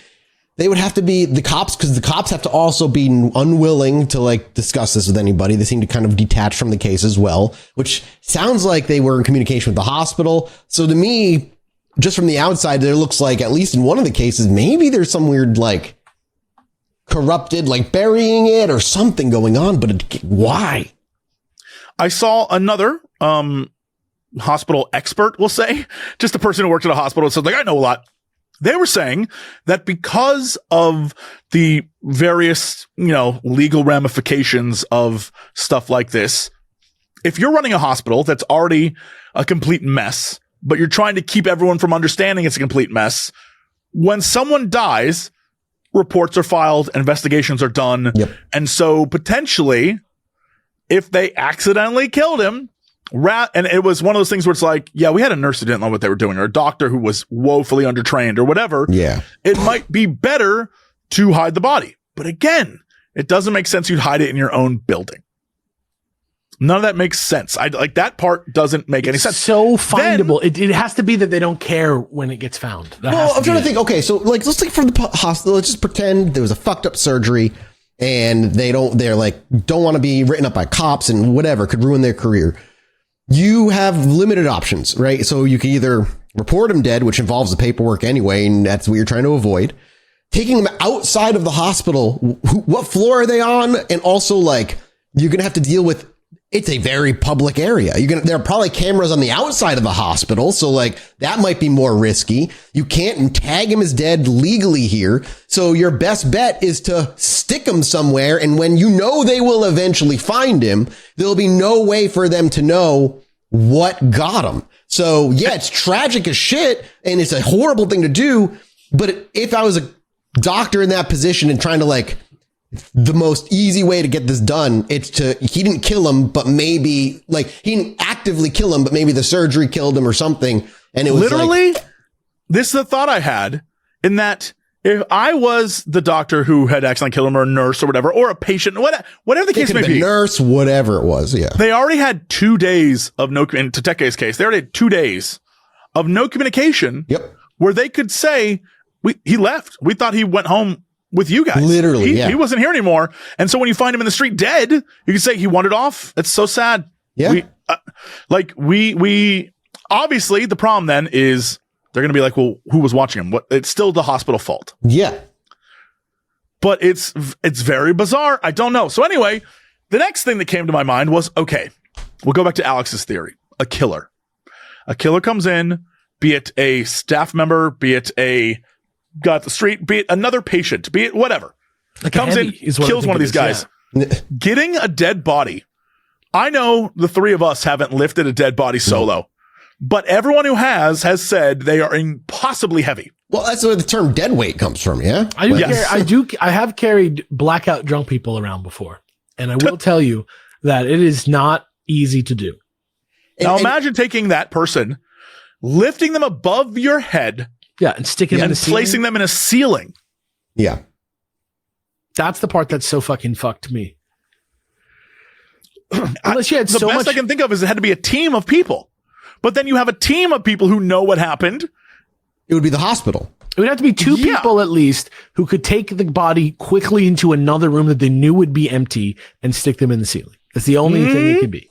S1: they would have to be the cops, because the cops have to also be unwilling to like discuss this with anybody. They seem to kind of detach from the case as well, which sounds like they were in communication with the hospital. So to me, just from the outside, there looks like, at least in one of the cases, maybe there's some weird like corrupted, like burying it or something going on, but why?
S2: I saw another hospital expert, we'll say, just a person who worked at a hospital, said like, I know a lot. They were saying that because of the various, legal ramifications of stuff like this, if you're running a hospital that's already a complete mess, but you're trying to keep everyone from understanding it's a complete mess, when someone dies, reports are filed, investigations are done.
S1: Yep.
S2: And so potentially, if they accidentally killed him, and it was one of those things where it's like, yeah, we had a nurse who didn't know what they were doing, or a doctor who was woefully undertrained, or whatever.
S1: Yeah.
S2: It might be better to hide the body. But again, it doesn't make sense you'd hide it in your own building. None of that makes sense. Like that part doesn't make any sense.
S3: So findable. It has to be that they don't care when it gets found.
S1: Well, I'm trying to think. Okay, so like, let's take from the hospital. Let's just pretend there was a fucked up surgery, and they're like, don't want to be written up by cops and whatever could ruin their career. You have limited options, right? So you can either report him dead, which involves the paperwork anyway, and that's what you're trying to avoid. Taking them outside of the hospital, what floor are they on? And also, like, you're gonna have to deal with. It's a very public area. There are probably cameras on the outside of the hospital. So like that might be more risky. You can't tag him as dead legally here. So your best bet is to stick him somewhere. And when you know they will eventually find him, there'll be no way for them to know what got him. So yeah, it's tragic as shit. And it's a horrible thing to do. But if I was a doctor in that position and trying to like, the most easy way to get this done, he didn't kill him, but maybe like he didn't actively kill him, but maybe the surgery killed him or something. And it was
S2: literally, this is the thought I had, in that if I was the doctor who had accidentally killed him, or a nurse or whatever, or a patient, whatever the case may be,
S1: nurse, whatever it was. Yeah.
S2: They already had 2 days of in Teteke's case, they already had 2 days of no communication.
S1: Yep.
S2: Where they could say, he left. We thought he went home with you guys.
S1: Literally,
S2: he wasn't here anymore. And so when you find him in the street dead, you can say he wandered off. It's so sad.
S1: Yeah.
S2: We obviously, the problem then is they're going to be like, well, who was watching him? It's still the hospital fault.
S1: Yeah.
S2: But it's very bizarre. I don't know. So anyway, the next thing that came to my mind was, okay, we'll go back to Alex's theory. A killer comes in, be it a staff member, be it a got the street, be it another patient, be it whatever,
S3: like
S2: comes in, kills one of these guys. Yeah. Getting a dead body. I know the three of us haven't lifted a dead body solo, but everyone who has said they are impossibly heavy.
S1: Well, that's where the term dead weight comes from. Yeah.
S3: I have carried blackout drunk people around before, and I will tell you that it is not easy to do.
S2: Now imagine taking that person, lifting them above your head.
S3: Yeah, and sticking them in the
S2: placing them in a ceiling.
S1: Yeah.
S3: That's the part that's so fucking fucked to me. Unless you had
S2: the best I can think of is it had to be a team of people. But then you have a team of people who know what happened.
S1: It would be the hospital.
S3: It would have to be two people at least who could take the body quickly into another room that they knew would be empty and stick them in the ceiling. That's the only thing it could be.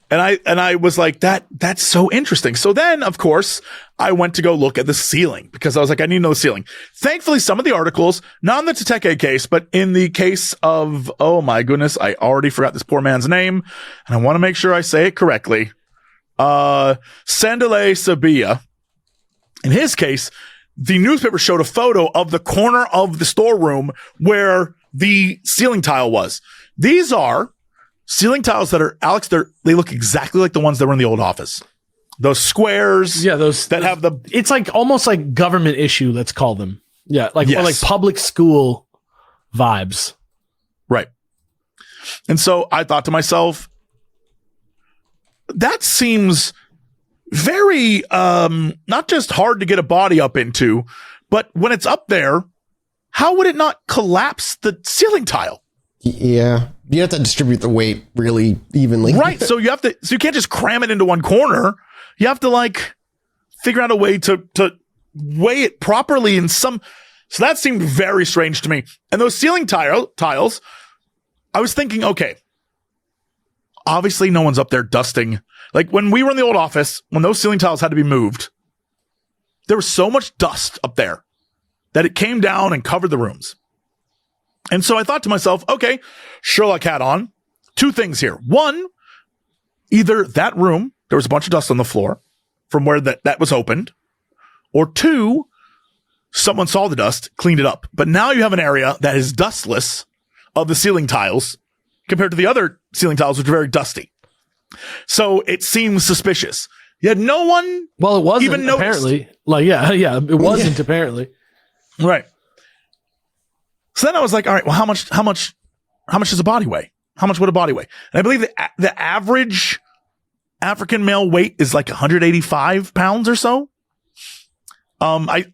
S2: And I was like, that's so interesting. So then, of course, I went to go look at the ceiling because I was like, I need to know the ceiling. Thankfully, some of the articles, not in the Teteteke case, but in the case of, oh my goodness, I already forgot this poor man's name, and I want to make sure I say it correctly. Sandile Sibiya. In his case, the newspaper showed a photo of the corner of the storeroom where the ceiling tile was. These are ceiling tiles that are, Alex, they look exactly like the ones that were in the old office. Those squares. Yeah, those have the...
S3: It's like almost like government issue, let's call them. Yeah, or like public school vibes.
S2: Right. And so I thought to myself, that seems very, not just hard to get a body up into, but when it's up there, how would it not collapse the ceiling tile?
S1: Yeah. You have to distribute the weight really evenly.
S2: Right. So you can't just cram it into one corner. You have to like figure out a way to weigh it properly in some. So that seemed very strange to me. And those ceiling tiles, I was thinking, okay, obviously no one's up there dusting. Like when we were in the old office, when those ceiling tiles had to be moved, there was so much dust up there that it came down and covered the rooms. And so I thought to myself, okay, Sherlock hat on. Two things here. One, either that room, there was a bunch of dust on the floor from where that was opened. Or two, someone saw the dust, cleaned it up. But now you have an area that is dustless of the ceiling tiles compared to the other ceiling tiles, which are very dusty. So it seems suspicious. Yet no one
S3: it wasn't
S2: even noticed.
S3: Apparently. It wasn't apparently.
S2: Right. So then I was like, all right, well, how much does a body weigh? How much would a body weigh? And I believe the average African male weight is like 185 pounds or so. I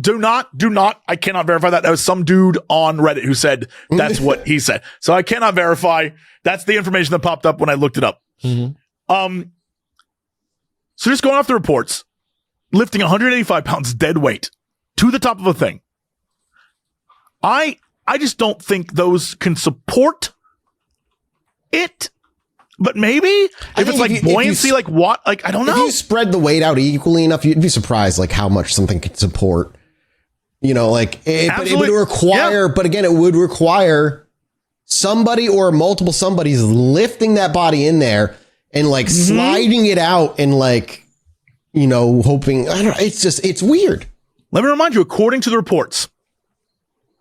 S2: cannot verify that. That was some dude on Reddit who said that's what he said. So I cannot verify. That's the information that popped up when I looked it up. Mm-hmm. So just going off the reports, lifting 185 pounds dead weight to the top of a thing. I just don't think those can support it. But maybe if it's like buoyancy, like what? Like, I don't know.
S1: If you spread the weight out equally enough, you'd be surprised like how much something could support. You know, like it would require, but again, it would require somebody or multiple somebodies lifting that body in there and like sliding it out and like, you know, hoping. I don't know. It's weird.
S2: Let me remind you, according to the reports,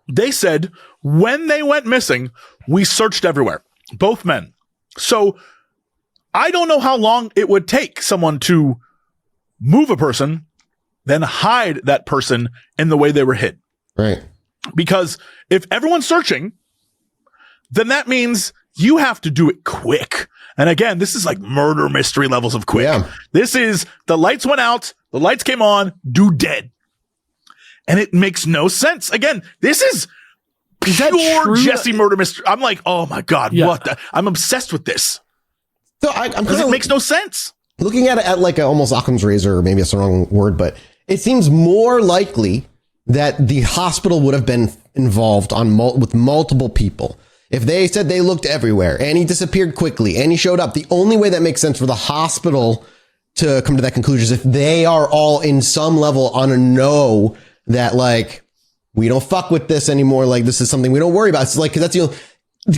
S2: they said when they went missing, we searched everywhere, both men. So I don't know how long it would take someone to move a person, then hide that person in the way they were hid.
S1: Right.
S2: Because if everyone's searching, then that means you have to do it quick. And again, this is like murder mystery levels of quick. Yeah. This is the lights went out, the lights came on, dude dead. And it makes no sense. Again, this is pure Jesse murder mystery. I'm like, oh my God, what the? I'm obsessed with this.
S1: So it
S2: makes no sense.
S1: Looking at it at like almost Occam's razor, or maybe it's the wrong word, but it seems more likely that the hospital would have been involved with multiple people. If they said they looked everywhere and he disappeared quickly and he showed up, the only way that makes sense for the hospital to come to that conclusion is if they are all in some level on a know that like, we don't fuck with this anymore. Like this is something we don't worry about. It's like, 'cause that's, you know,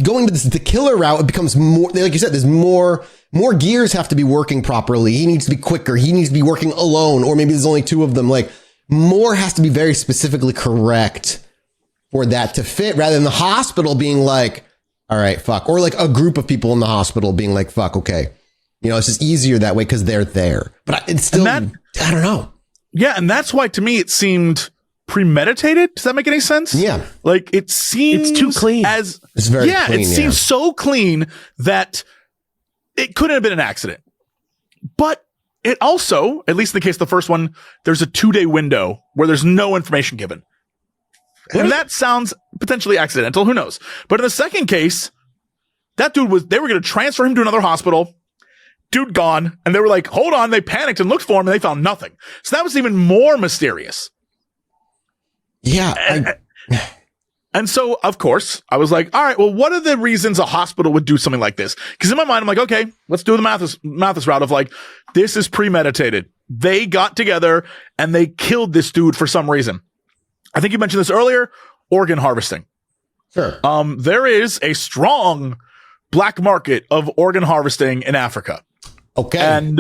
S1: going to the killer route, it becomes more, like you said, there's more gears have to be working properly. He needs to be quicker. He needs to be working alone, or maybe there's only two of them. Like more has to be very specifically correct for that to fit, rather than the hospital being like, all right, fuck. Or like a group of people in the hospital being like, fuck, okay. You know, it's just easier that way because they're there. But it's still, I don't know.
S2: Yeah. And that's why to me, it seemed premeditated. Does that make any sense?
S1: Yeah.
S2: Like it seems
S3: it's too clean.
S2: It's
S1: very clean,
S2: it seems so clean that it couldn't have been an accident. But it also, at least in the case of the first one, there's a 2-day window where there's no information given. And that sounds potentially accidental. Who knows? But in the second case, that dude they were going to transfer him to another hospital. Dude gone. And they were like, hold on. They panicked and looked for him and they found nothing. So that was even more mysterious.
S1: Yeah.
S2: And so, of course, I was like, all right, well, what are the reasons a hospital would do something like this? Because in my mind, I'm like, okay, let's do the Mathis route of like, this is premeditated. They got together and they killed this dude for some reason. I think you mentioned this earlier, organ harvesting.
S1: Sure.
S2: There is a strong black market of organ harvesting in Africa.
S1: Okay.
S2: And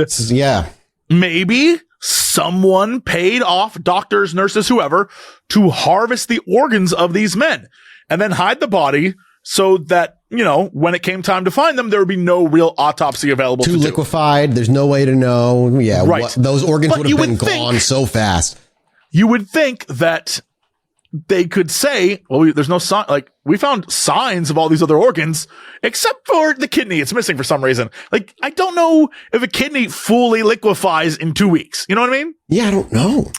S2: maybe someone paid off doctors, nurses, whoever, to harvest the organs of these men and then hide the body so that, you know, when it came time to find them, there would be no real autopsy available to
S1: liquefied. There's no way to know. Yeah.
S2: Right.
S1: Those organs would have been gone so fast.
S2: You would think that they could say, well, there's no sign, like we found signs of all these other organs, except for the kidney. It's missing for some reason. Like, I don't know if a kidney fully liquefies in 2 weeks. You know what I mean?
S1: Yeah, I don't know.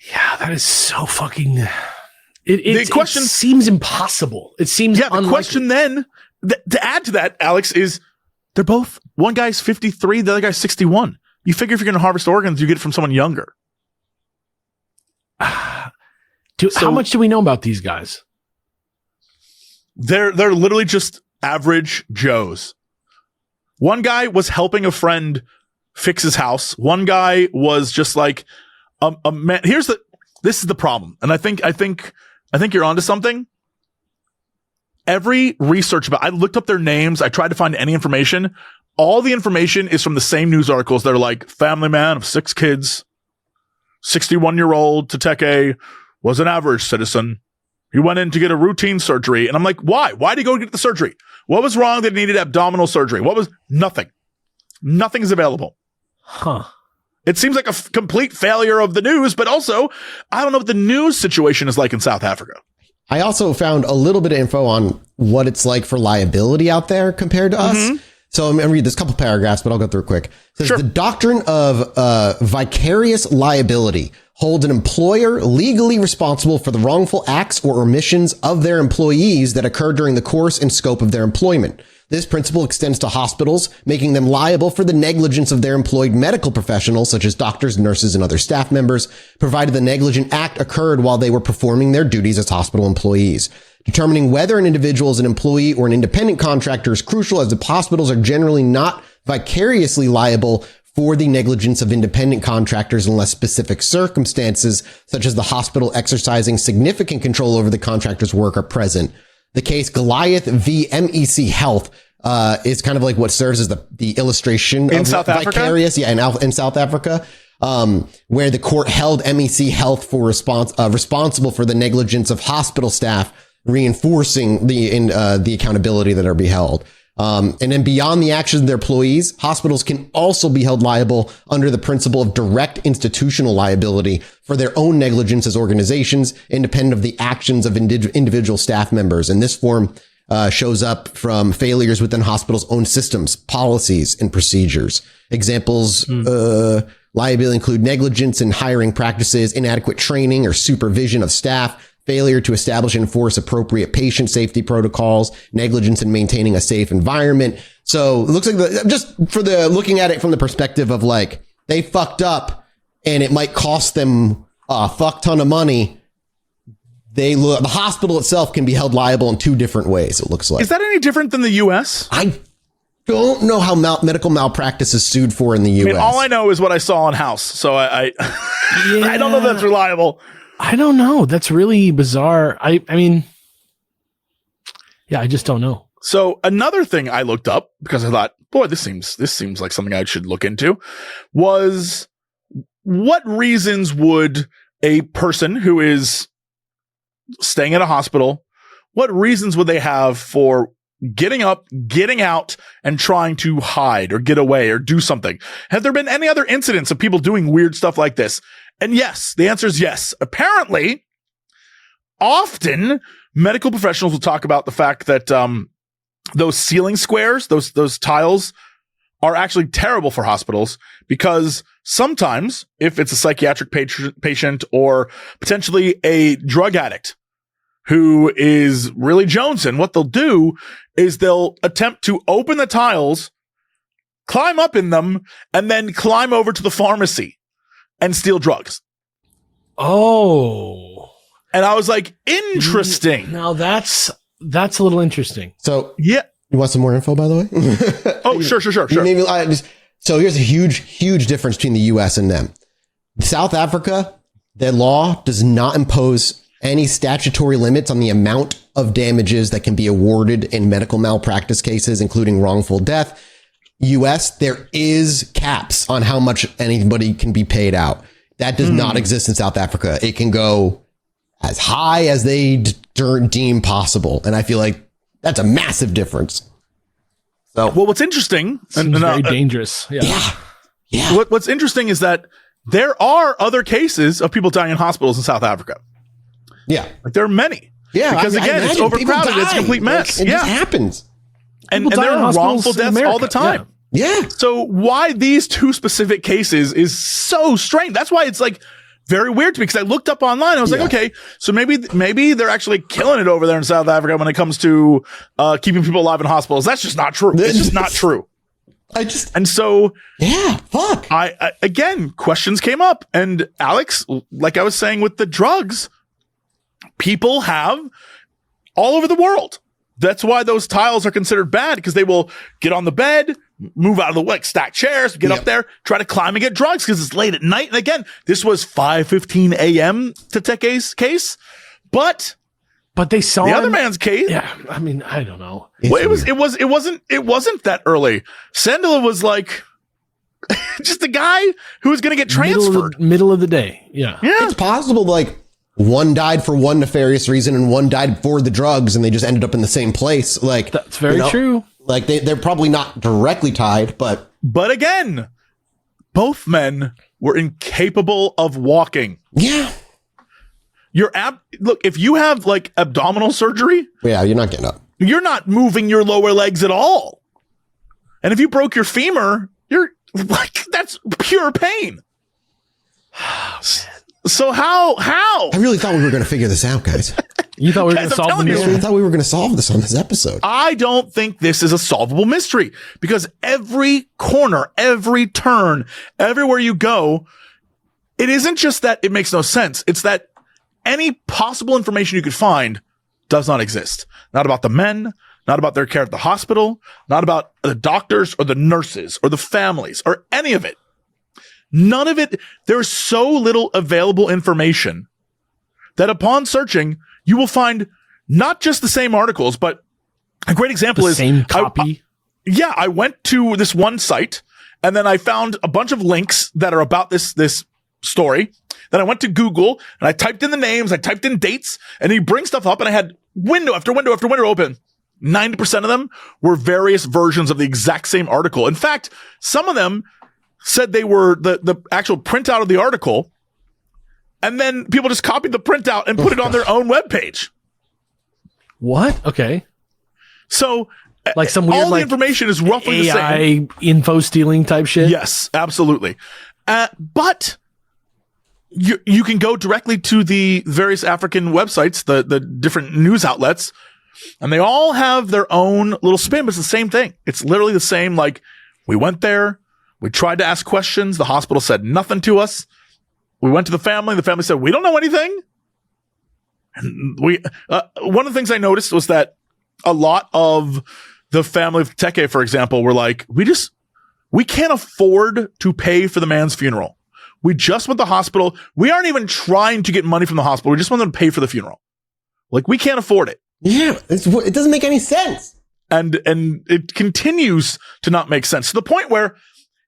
S3: Yeah, that is so fucking, it seems impossible. It seems unlikely.
S2: The question then, to add to that, Alex, is they're both, one guy's 53, the other guy's 61. You figure if you're going to harvest organs, you get it from someone younger.
S3: How much do we know about these guys?
S2: They're literally just average Joes. One guy was helping a friend fix his house. One guy was just like a man. This is the problem. And I think you're onto something. Every research I looked up their names. I tried to find any information. All the information is from the same news articles. They're like family man of 6 kids, 61-year-old Teteteke was an average citizen. He went in to get a routine surgery. And I'm like, why? Why did he go get the surgery? What was wrong that he needed abdominal surgery? Nothing. Nothing is available.
S3: Huh.
S2: It seems like a complete failure of the news, but also, I don't know what the news situation is like in South Africa.
S1: I also found a little bit of info on what it's like for liability out there compared to us. So I'm going to read this couple paragraphs, but I'll go through it quick. It says,
S2: Sure.
S1: The doctrine of vicarious liability holds an employer legally responsible for the wrongful acts or omissions of their employees that occur during the course and scope of their employment. This principle extends to hospitals, making them liable for the negligence of their employed medical professionals, such as doctors, nurses, and other staff members, provided the negligent act occurred while they were performing their duties as hospital employees. Determining whether an individual is an employee or an independent contractor is crucial, as the hospitals are generally not vicariously liable for the negligence of independent contractors unless specific circumstances, such as the hospital exercising significant control over the contractor's work, are present. The case Goliath v. MEC Health is kind of like what serves as the illustration
S2: in
S1: of
S2: South
S1: vicarious,
S2: Africa?
S1: in South Africa, where the court held MEC Health for responsible for the negligence of hospital staff, reinforcing the accountability that are beheld. And then beyond the actions of their employees, hospitals can also be held liable under the principle of direct institutional liability for their own negligence as organizations, independent of the actions of individual staff members. And this form shows up from failures within hospitals' own systems, policies, and procedures. Examples, liability include negligence in hiring practices, inadequate training or supervision of staff, failure to establish and enforce appropriate patient safety protocols, negligence in maintaining a safe environment. So it looks like looking at it from the perspective of like, they fucked up and it might cost them a fuck ton of money. The hospital itself can be held liable in two different ways, it looks like.
S2: Is that any different than the U.S.?
S1: I don't know how medical malpractice is sued for in the U.S.
S2: I mean, all I know is what I saw on House. So I I don't know if that's reliable.
S3: I don't know. That's really bizarre. I mean, yeah, I just don't know.
S2: So another thing I looked up because I thought, boy, this seems like something I should look into, was what reasons would a person who is staying at a hospital, what reasons would they have for getting up, getting out, and trying to hide or get away or do something? Have there been any other incidents of people doing weird stuff like this? And yes, the answer is yes. Apparently, often medical professionals will talk about the fact that those ceiling squares, those tiles, are actually terrible for hospitals because sometimes, if it's a psychiatric patient or potentially a drug addict who is really jonesing, what they'll do is they'll attempt to open the tiles, climb up in them, and then climb over to the pharmacy and steal drugs.
S3: Oh.
S2: And I was like, interesting.
S3: Now that's a little interesting.
S1: So
S2: yeah.
S1: You want some more info, by the way?
S2: Oh, sure.
S1: So here's a huge difference between the U.S. and them. South Africa, their law does not impose any statutory limits on the amount of damages that can be awarded in medical malpractice cases, including wrongful death. U.S., there is caps on how much anybody can be paid out. That does not exist in South Africa. It can go as high as they deem possible. And I feel like that's a massive difference. So,
S2: well, what's interesting
S3: and very dangerous.
S1: Yeah.
S2: What's interesting is that there are other cases of people dying in hospitals in South Africa.
S1: Yeah.
S2: Like there are many.
S1: Yeah.
S2: Because again, it's overcrowded. It's a complete mess.
S1: It just happens.
S2: And there are wrongful deaths all the time.
S1: Yeah.
S2: So why these two specific cases is so strange. That's why it's like very weird to me, because I looked up online. I was like, okay, so maybe they're actually killing it over there in South Africa when it comes to keeping people alive in hospitals. That's just not true. It's just not true. And so
S1: fuck.
S2: I again, questions came up, and Alex, like I was saying with the drugs, people have all over the world. That's why those tiles are considered bad, because they will get on the bed, move out of the way, stack chairs, get up there, try to climb and get drugs because it's late at night. And again, this was 5:15 a.m. Teteke's case, but
S3: they saw
S2: the other man's case.
S3: Yeah, I mean, I don't know.
S2: Well, it wasn't that early. Sandile was like just a guy who was going to get transferred
S3: middle of the day. Yeah,
S1: it's possible. Like, one died for one nefarious reason and one died for the drugs, and they just ended up in the same place. Like,
S3: that's very true.
S1: Like they're probably not directly tied, but
S2: again, both men were incapable of walking.
S1: Yeah.
S2: look, if you have like abdominal surgery,
S1: Yeah, you're not getting up.
S2: you're not moving your lower legs at all. And if you broke your femur, you're like, that's pure pain. So how?
S1: I really thought we were going to figure this out, guys.
S3: You thought we were going
S2: Guys,
S3: to
S2: I'm
S3: solve the
S2: telling you.
S3: mystery?
S1: I thought we were going to solve this on this episode.
S2: I don't think this is a solvable mystery because every corner, every turn, everywhere you go, it isn't just that it makes no sense. It's that any possible information you could find does not exist. Not about the men, not about their care at the hospital, not about the doctors or the nurses or the families or any of it. None of it. There's so little available information that upon searching, you will find not just the same articles, but a great example
S3: The
S2: is
S3: same copy.
S2: I went to this one site and then I found a bunch of links that are about this story. Then I went to Google and I typed in the names, I typed in dates, and he brings stuff up and I had window after window after window open. 90% of them were various versions of the exact same article. In fact, some of them said they were the actual printout of the article. And then people just copied the printout and put it on their own webpage.
S3: What? Okay.
S2: So
S3: Like some weird,
S2: all the
S3: like,
S2: information is roughly the same.
S3: AI info stealing type shit?
S2: Yes, absolutely. But you can go directly to the various African websites, the different news outlets, and they all have their own little spin, but it's the same thing. It's literally the same. Like, we went there, we tried to ask questions, the hospital said nothing to us. We went to the family said, we don't know anything. And one of the things I noticed was that a lot of the family of Teteteke, for example, were like, we can't afford to pay for the man's funeral. We just want the hospital. We aren't even trying to get money from the hospital. We just want them to pay for the funeral. Like, we can't afford it.
S1: Yeah, it doesn't make any sense.
S2: And it continues to not make sense to the point where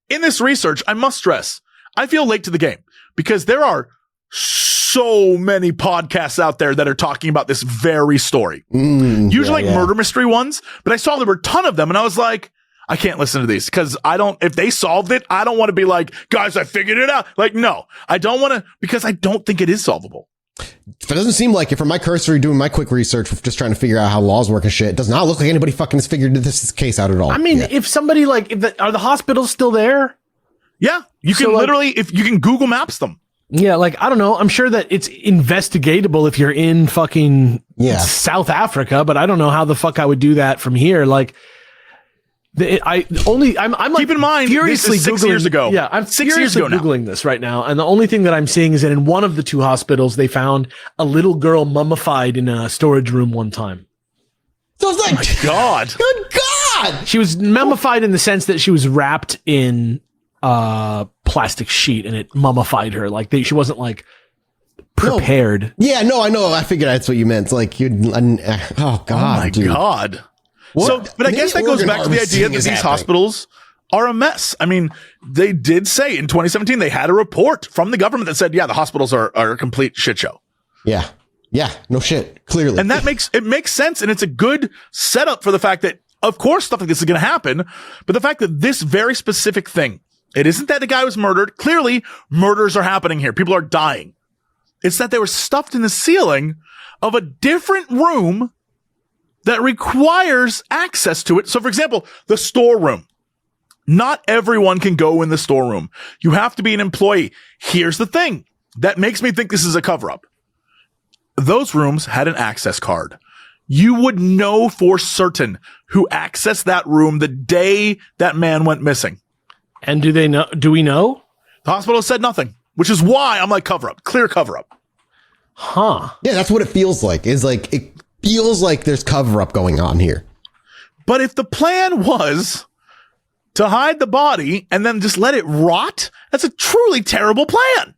S2: in this research, I must stress, I feel late to the game because there are so many podcasts out there that are talking about this very story. Usually murder mystery ones, but I saw there were a ton of them and I was like, I can't listen to these because if they solved it, I don't want to be like, guys, I figured it out. Like, no, I don't want to, because I don't think it is solvable.
S1: It doesn't seem like it from my cursory doing my quick research, just trying to figure out how laws work and shit. It does not look like anybody fucking has figured this case out at all.
S3: I mean,
S1: yet.
S3: if somebody are the hospitals still there?
S2: Yeah. You can literally, if you can Google Maps them.
S3: Yeah, like, I don't know. I'm sure that it's investigatable if you're in fucking South Africa, but I don't know how the fuck I would do that from here. Like, I'm like,
S2: keep in mind,
S3: furiously
S2: this is 6
S3: Googling,
S2: years ago.
S3: Yeah, I'm
S2: 6 years
S3: furiously
S2: ago now.
S3: Googling this right now. And the only thing that I'm seeing is that in one of the two hospitals, they found a little girl mummified in a storage room one time.
S1: So it's like,
S2: Oh my God.
S1: good God.
S3: She was mummified in the sense that she was wrapped in plastic sheet and it mummified her. Like she wasn't like prepared.
S1: Yeah, no, I know. I figured that's what you meant. It's like oh God,
S2: Oh my
S1: dude.
S2: God.
S1: What?
S2: So, but I
S1: Maybe
S2: guess that goes
S1: organ
S2: back to the idea
S1: harvesting
S2: that
S1: is
S2: these
S1: happening.
S2: hospitals are a mess. I mean, they did say in 2017, they had a report from the government that said, yeah, the hospitals are a complete shit show.
S1: Yeah. Yeah. No shit. Clearly.
S2: And that makes sense. And it's a good setup for the fact that, of course, stuff like this is going to happen. But the fact that this very specific thing, it isn't that the guy was murdered. Clearly, murders are happening here. People are dying. It's that they were stuffed in the ceiling of a different room that requires access to it. So, for example, the storeroom. Not everyone can go in the storeroom. You have to be an employee. Here's the thing that makes me think this is a cover-up. Those rooms had an access card. You would know for certain who accessed that room the day that man went missing.
S3: And do we know?
S2: The hospital said nothing, which is why I'm like cover-up, clear cover-up.
S3: Huh.
S1: yeah, that's what it feels like. Is like, it feels like there's cover up going on here.
S2: But if the plan was to hide the body and then just let it rot, that's a truly terrible plan.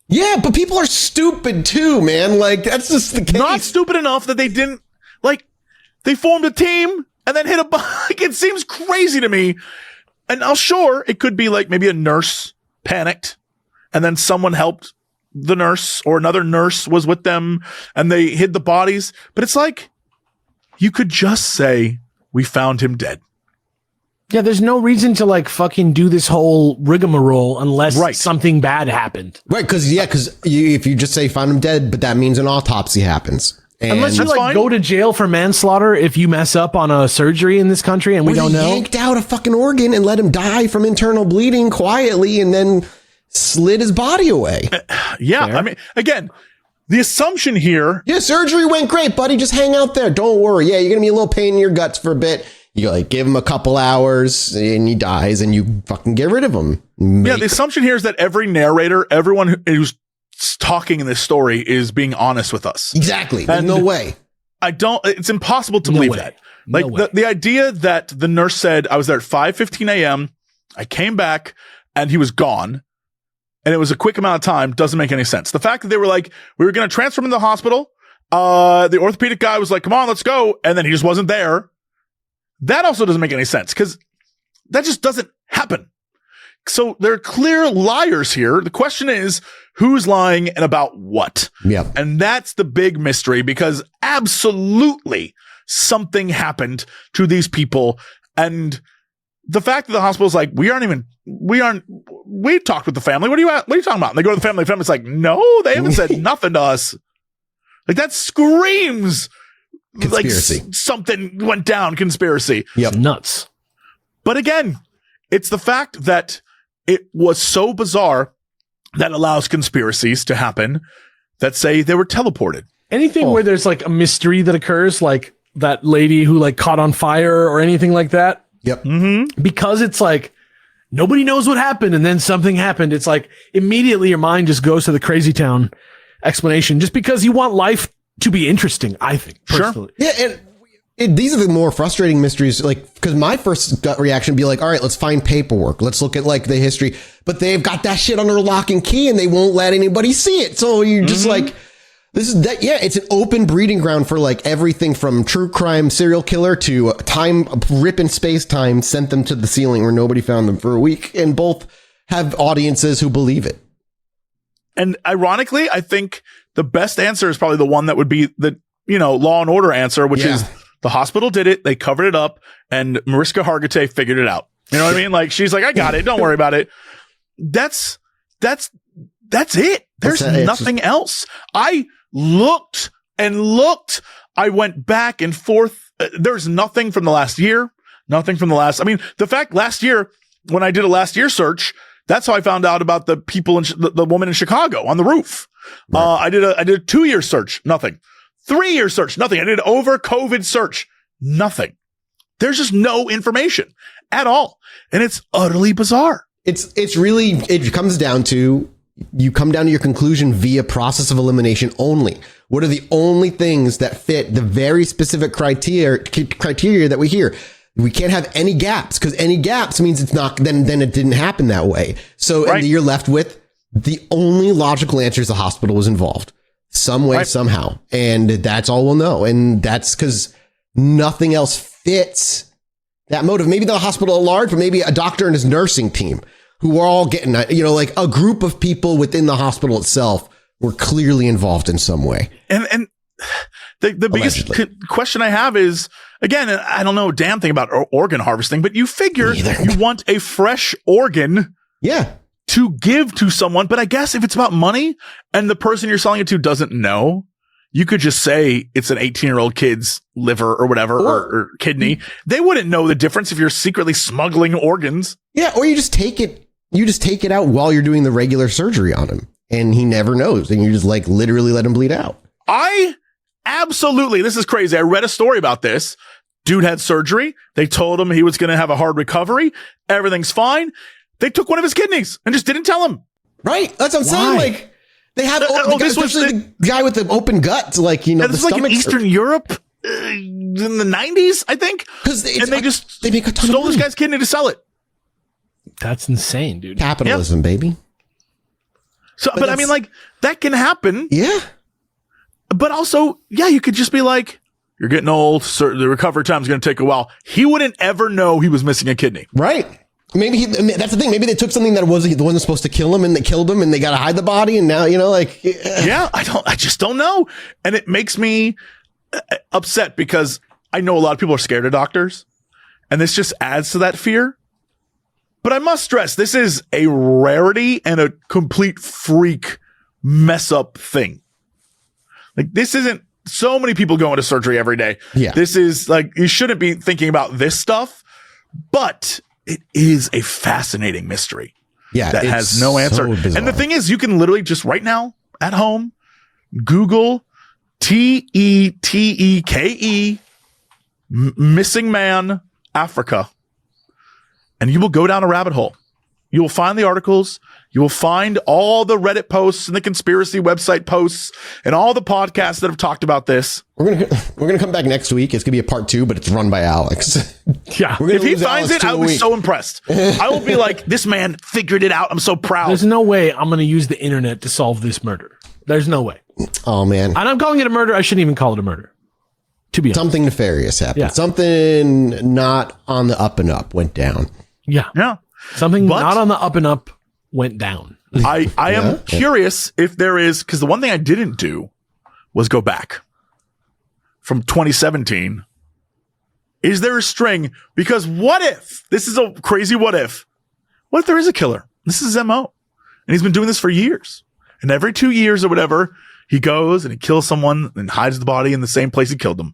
S1: Yeah, but people are stupid too, man. Like, that's just the case.
S2: Not stupid enough that they didn't, like, they formed a team and then hit a like, it seems crazy to me. And I'll sure it could be like maybe a nurse panicked and then someone helped the nurse or another nurse was with them and they hid the bodies. But it's like, you could just say, we found him dead.
S3: Yeah, there's no reason to like fucking do this whole rigmarole unless something bad happened.
S1: Right, because if you just say find him dead, but that means an autopsy happens. And
S3: unless you like go to jail for manslaughter if you mess up on a surgery in this country and we don't know.
S1: Yanked out a fucking organ and let him die from internal bleeding quietly and then slid his body away.
S2: Yeah, fair. I mean, again, the assumption here.
S1: Yeah, surgery went great, buddy. Just hang out there. Don't worry. Yeah, you're going to be a little pain in your guts for a bit. You like give him a couple hours and he dies and you fucking get rid of him.
S2: Yeah, the assumption here is that every narrator, everyone who's talking in this story is being honest with us.
S1: Exactly. There's no way.
S2: It's impossible to believe that. Like the idea that the nurse said, I was there at 5:15 a.m. I came back and he was gone. And it was a quick amount of time doesn't make any sense. The fact that they were like, we were going to transfer him to the hospital. The orthopedic guy was like, come on, let's go. And then he just wasn't there. That also doesn't make any sense because that just doesn't happen. So there are clear liars here. The question is who's lying and about what?
S1: Yeah.
S2: And that's the big mystery because absolutely something happened to these people. And the fact that the hospital's like, we talked with the family. What are you talking about? And they go to the family. The family's like, no, they haven't said nothing to us. Like that screams
S1: conspiracy.
S2: Like something went down, conspiracy.
S1: Yep.
S3: Nuts.
S2: But again, it's the fact that it was so bizarre that allows conspiracies to happen that say they were teleported.
S3: Anything where there's like a mystery that occurs, like that lady who like caught on fire or anything like that.
S1: Yep.
S2: Mm-hmm.
S3: Because it's like nobody knows what happened and then something happened. It's like immediately your mind just goes to the crazy town explanation just because you want life to be interesting, I think. Personally.
S1: Sure. Yeah. And these are the more frustrating mysteries, like, because my first gut reaction would be like, all right, let's find paperwork. Let's look at like the history, but they've got that shit under lock and key and they won't let anybody see it. So you're just like, this is that. Yeah. It's an open breeding ground for like everything from true crime serial killer to time rip in space time, sent them to the ceiling where nobody found them for a week, and both have audiences who believe it.
S2: And ironically, I think the best answer is probably the one that would be the, Law and Order answer, which is the hospital did it. They covered it up and Mariska Hargitay figured it out. You know what I mean? Like, she's like, I got it. Don't worry about it. That's it. There's nothing else. I looked and looked. I went back and forth. There's nothing from the last year. The fact last year, when I did a last year search, that's how I found out about the people the woman in Chicago on the roof. Right. I did a 2-year search. Nothing. 3-year search. Nothing. I did an over COVID search. Nothing. There's just no information at all. And it's utterly bizarre.
S1: It's really, it comes down to, you come down to your conclusion via process of elimination only. What are the only things that fit the very specific criteria that we hear? We can't have any gaps, because any gaps means it's not, then it didn't happen that way. So and you're left with the only logical answer is the hospital was involved some way, somehow. And that's all we'll know. And that's because nothing else fits that motive. Maybe the hospital at large, but maybe a doctor and his nursing team who are all getting, like a group of people within the hospital itself were clearly involved in some way.
S2: And the biggest question I have is, again, I don't know a damn thing about organ harvesting, but you figure you want a fresh organ to give to someone. But I guess if it's about money and the person you're selling it to doesn't know, you could just say it's an 18-year-old kid's liver or whatever, or kidney. They wouldn't know the difference if you're secretly smuggling organs.
S1: Yeah, or you just take it out while you're doing the regular surgery on him, and he never knows, and you just like literally let him bleed out.
S2: Absolutely. This is crazy. I read a story about this. Dude had surgery. They told him he was going to have a hard recovery. Everything's fine. They took one of his kidneys and just didn't tell him.
S1: Right. That's what I'm saying. Like, they had the guy with the open gut, like, the
S2: this
S1: stomach.
S2: Like in Eastern Europe in the 90s, I think. They make a ton stole this guy's kidney to sell it.
S3: That's insane, dude.
S1: Capitalism, baby.
S2: So, but I mean, like, that can happen.
S1: Yeah.
S2: But also, you could just be like, you're getting old. So the recovery time is going to take a while. He wouldn't ever know he was missing a kidney.
S1: Right. Maybe that's the thing. Maybe they took something that wasn't supposed to kill him, and they killed him, and they got to hide the body. And now,
S2: I just don't know. And it makes me upset because I know a lot of people are scared of doctors. And this just adds to that fear. But I must stress, this is a rarity and a complete freak mess up thing. Like, this isn't so many people go into surgery every day.
S1: Yeah.
S2: This is like, you shouldn't be thinking about this stuff, but it is a fascinating mystery.
S1: Yeah.
S2: That has no answer.
S1: So bizarre.
S2: And the thing is, you can literally just right now at home, Google Teteteke missing man Africa, and you will go down a rabbit hole. You will find the articles. You will find all the Reddit posts and the conspiracy website posts and all the podcasts that have talked about this.
S1: We're gonna come back next week. It's gonna be a part 2, but it's run by Alex.
S3: Yeah.
S2: If he finds it, I will be so impressed. I will be like, this man figured it out. I'm so proud.
S3: There's no way I'm going to use the internet to solve this murder. There's no way.
S1: Oh man.
S3: And I'm calling it a murder. I shouldn't even call it a murder. To be honest.
S1: Something nefarious happened.
S3: Yeah.
S1: Something not on the up and up went down.
S3: Yeah.
S2: Yeah.
S3: Something
S2: But-
S3: not on the up and up went down.
S2: I am curious if there is, because the one thing I didn't do was go back from 2017. Is there a string? Because what if, this is a crazy what if there is a killer? This is his MO. And he's been doing this for years. And every 2 years or whatever, he goes and he kills someone and hides the body in the same place he killed them.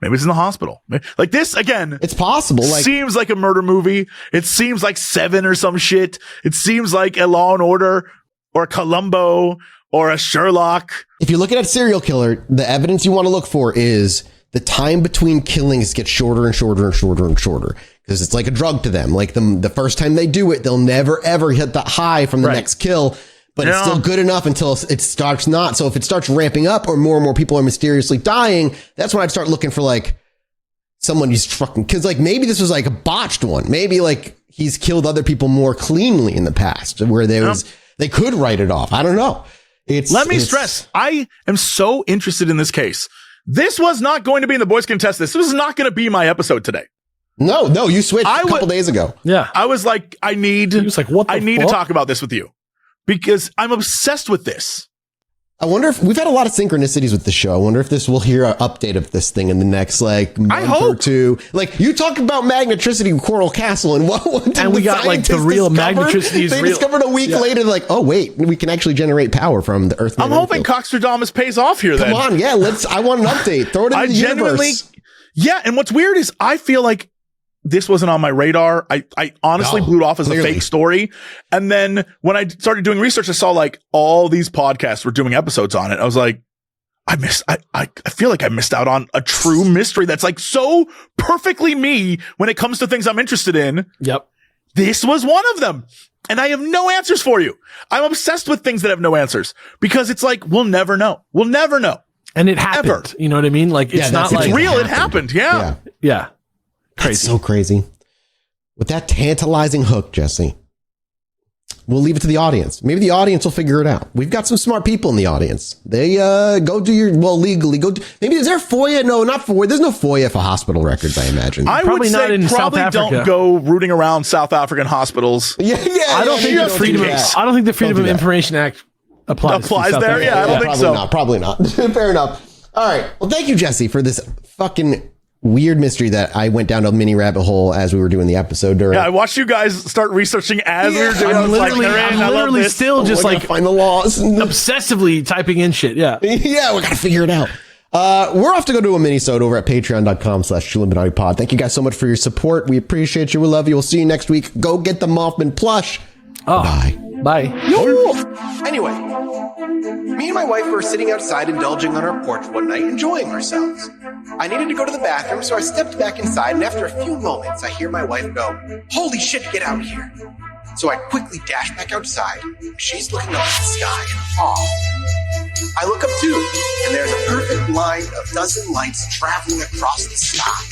S2: Maybe it's in the hospital. Like this, again,
S1: It's possible. Like,
S2: seems like a murder movie. It seems like Seven or some shit. It seems like a Law and Order or a Columbo or a Sherlock.
S1: if you're looking at a serial killer, the evidence you want to look for is the time between killings gets shorter and shorter and shorter and shorter. Because it's like a drug to them. Like the first time they do it, they'll never ever hit the high from the
S3: Right.
S1: next kill. But it's
S2: Yeah.
S1: still good enough until it starts not. So if it starts ramping up or more people are mysteriously dying, that's when I'd start looking for like someone who's fucking, cause like maybe this was like a botched one. Maybe like he's killed other people more cleanly in the past where they could write it off. I don't know.
S2: Let me stress, I am so interested in this case. This was not going to be in the Boys Can Test This. This was not going to be my episode today.
S1: No, you switched a couple days ago.
S3: Yeah.
S2: I was like, I need to talk about this with you because I'm obsessed with this.
S1: I wonder if we've had a lot of synchronicities with the show. I wonder if we'll hear an update of this thing in the next like month or two. Like you talk about magnetricity in Coral Castle and what did
S3: And we
S1: the
S3: got like the
S1: scientists
S3: real
S1: discover?
S3: magnetricity is
S1: They
S3: real.
S1: discovered a week later, like, oh wait, we can actually generate power from the Earth.
S2: I'm hoping Coxtradamus pays off here.
S1: Come on, yeah, I want an update. Throw it in the universe.
S2: Yeah, and what's weird is I feel like this wasn't on my radar. I honestly blew it off as
S1: clearly.
S2: a fake story. And then when I started doing research, I saw like all these podcasts were doing episodes on it. I was like, I feel like I missed out on a true mystery that's like so perfectly me when it comes to things I'm interested in.
S3: Yep.
S2: This was one of them. And I have no answers for you. I'm obsessed with things that have no answers because it's like, we'll never know. We'll never know.
S3: And it happened.
S2: Ever.
S3: You know what I mean? Like, it's not
S1: that's
S3: like
S2: It's real. It happened. Yeah.
S3: Yeah.
S1: That's so crazy. With that tantalizing hook, Jesse, we'll leave it to the audience. Maybe the audience will figure it out. We've got some smart people in the audience. They go do legally go. Maybe is there FOIA? No, not FOIA. There's no FOIA for hospital records. I imagine.
S2: I
S3: Probably
S2: would
S3: not
S2: say
S3: in South
S2: probably
S3: Africa.
S2: don't go rooting around South African hospitals.
S1: yeah.
S3: I don't think the Freedom of
S1: Don't do that.
S3: Information Act applies
S2: Applies
S3: to South
S2: there?
S3: Africa.
S2: Yeah, I don't think so.
S1: Probably not. Fair enough. All right. Well, thank you, Jesse, for this fucking weird mystery that I went down a mini rabbit hole as we were doing the episode during.
S2: Yeah, I watched you guys start researching as we were doing. I
S3: I'm
S2: was like,
S3: literally,
S2: "They're in. I
S3: I'm
S2: love
S3: literally
S2: this."
S3: still just
S1: We're gonna
S3: like
S1: find the laws.
S3: obsessively typing in shit. Yeah.
S1: Yeah, we gotta figure it out. We're off to go do a mini-sode over at patreon.com/Chilluminati pod. Thank you guys so much for your support. We appreciate you. We love you. We'll see you next week. Go get the Mothman plush.
S3: Oh,
S1: Bye.
S3: bye.
S1: Anyway, me and my wife were sitting outside indulging on our porch one night, enjoying ourselves. I needed to go to the bathroom, so I stepped back inside, and after a few moments, I hear my wife go, "Holy shit, get out here." So I quickly dash back outside. She's looking up at the sky in awe. I look up too, and there's a perfect line of dozen lights traveling across the sky.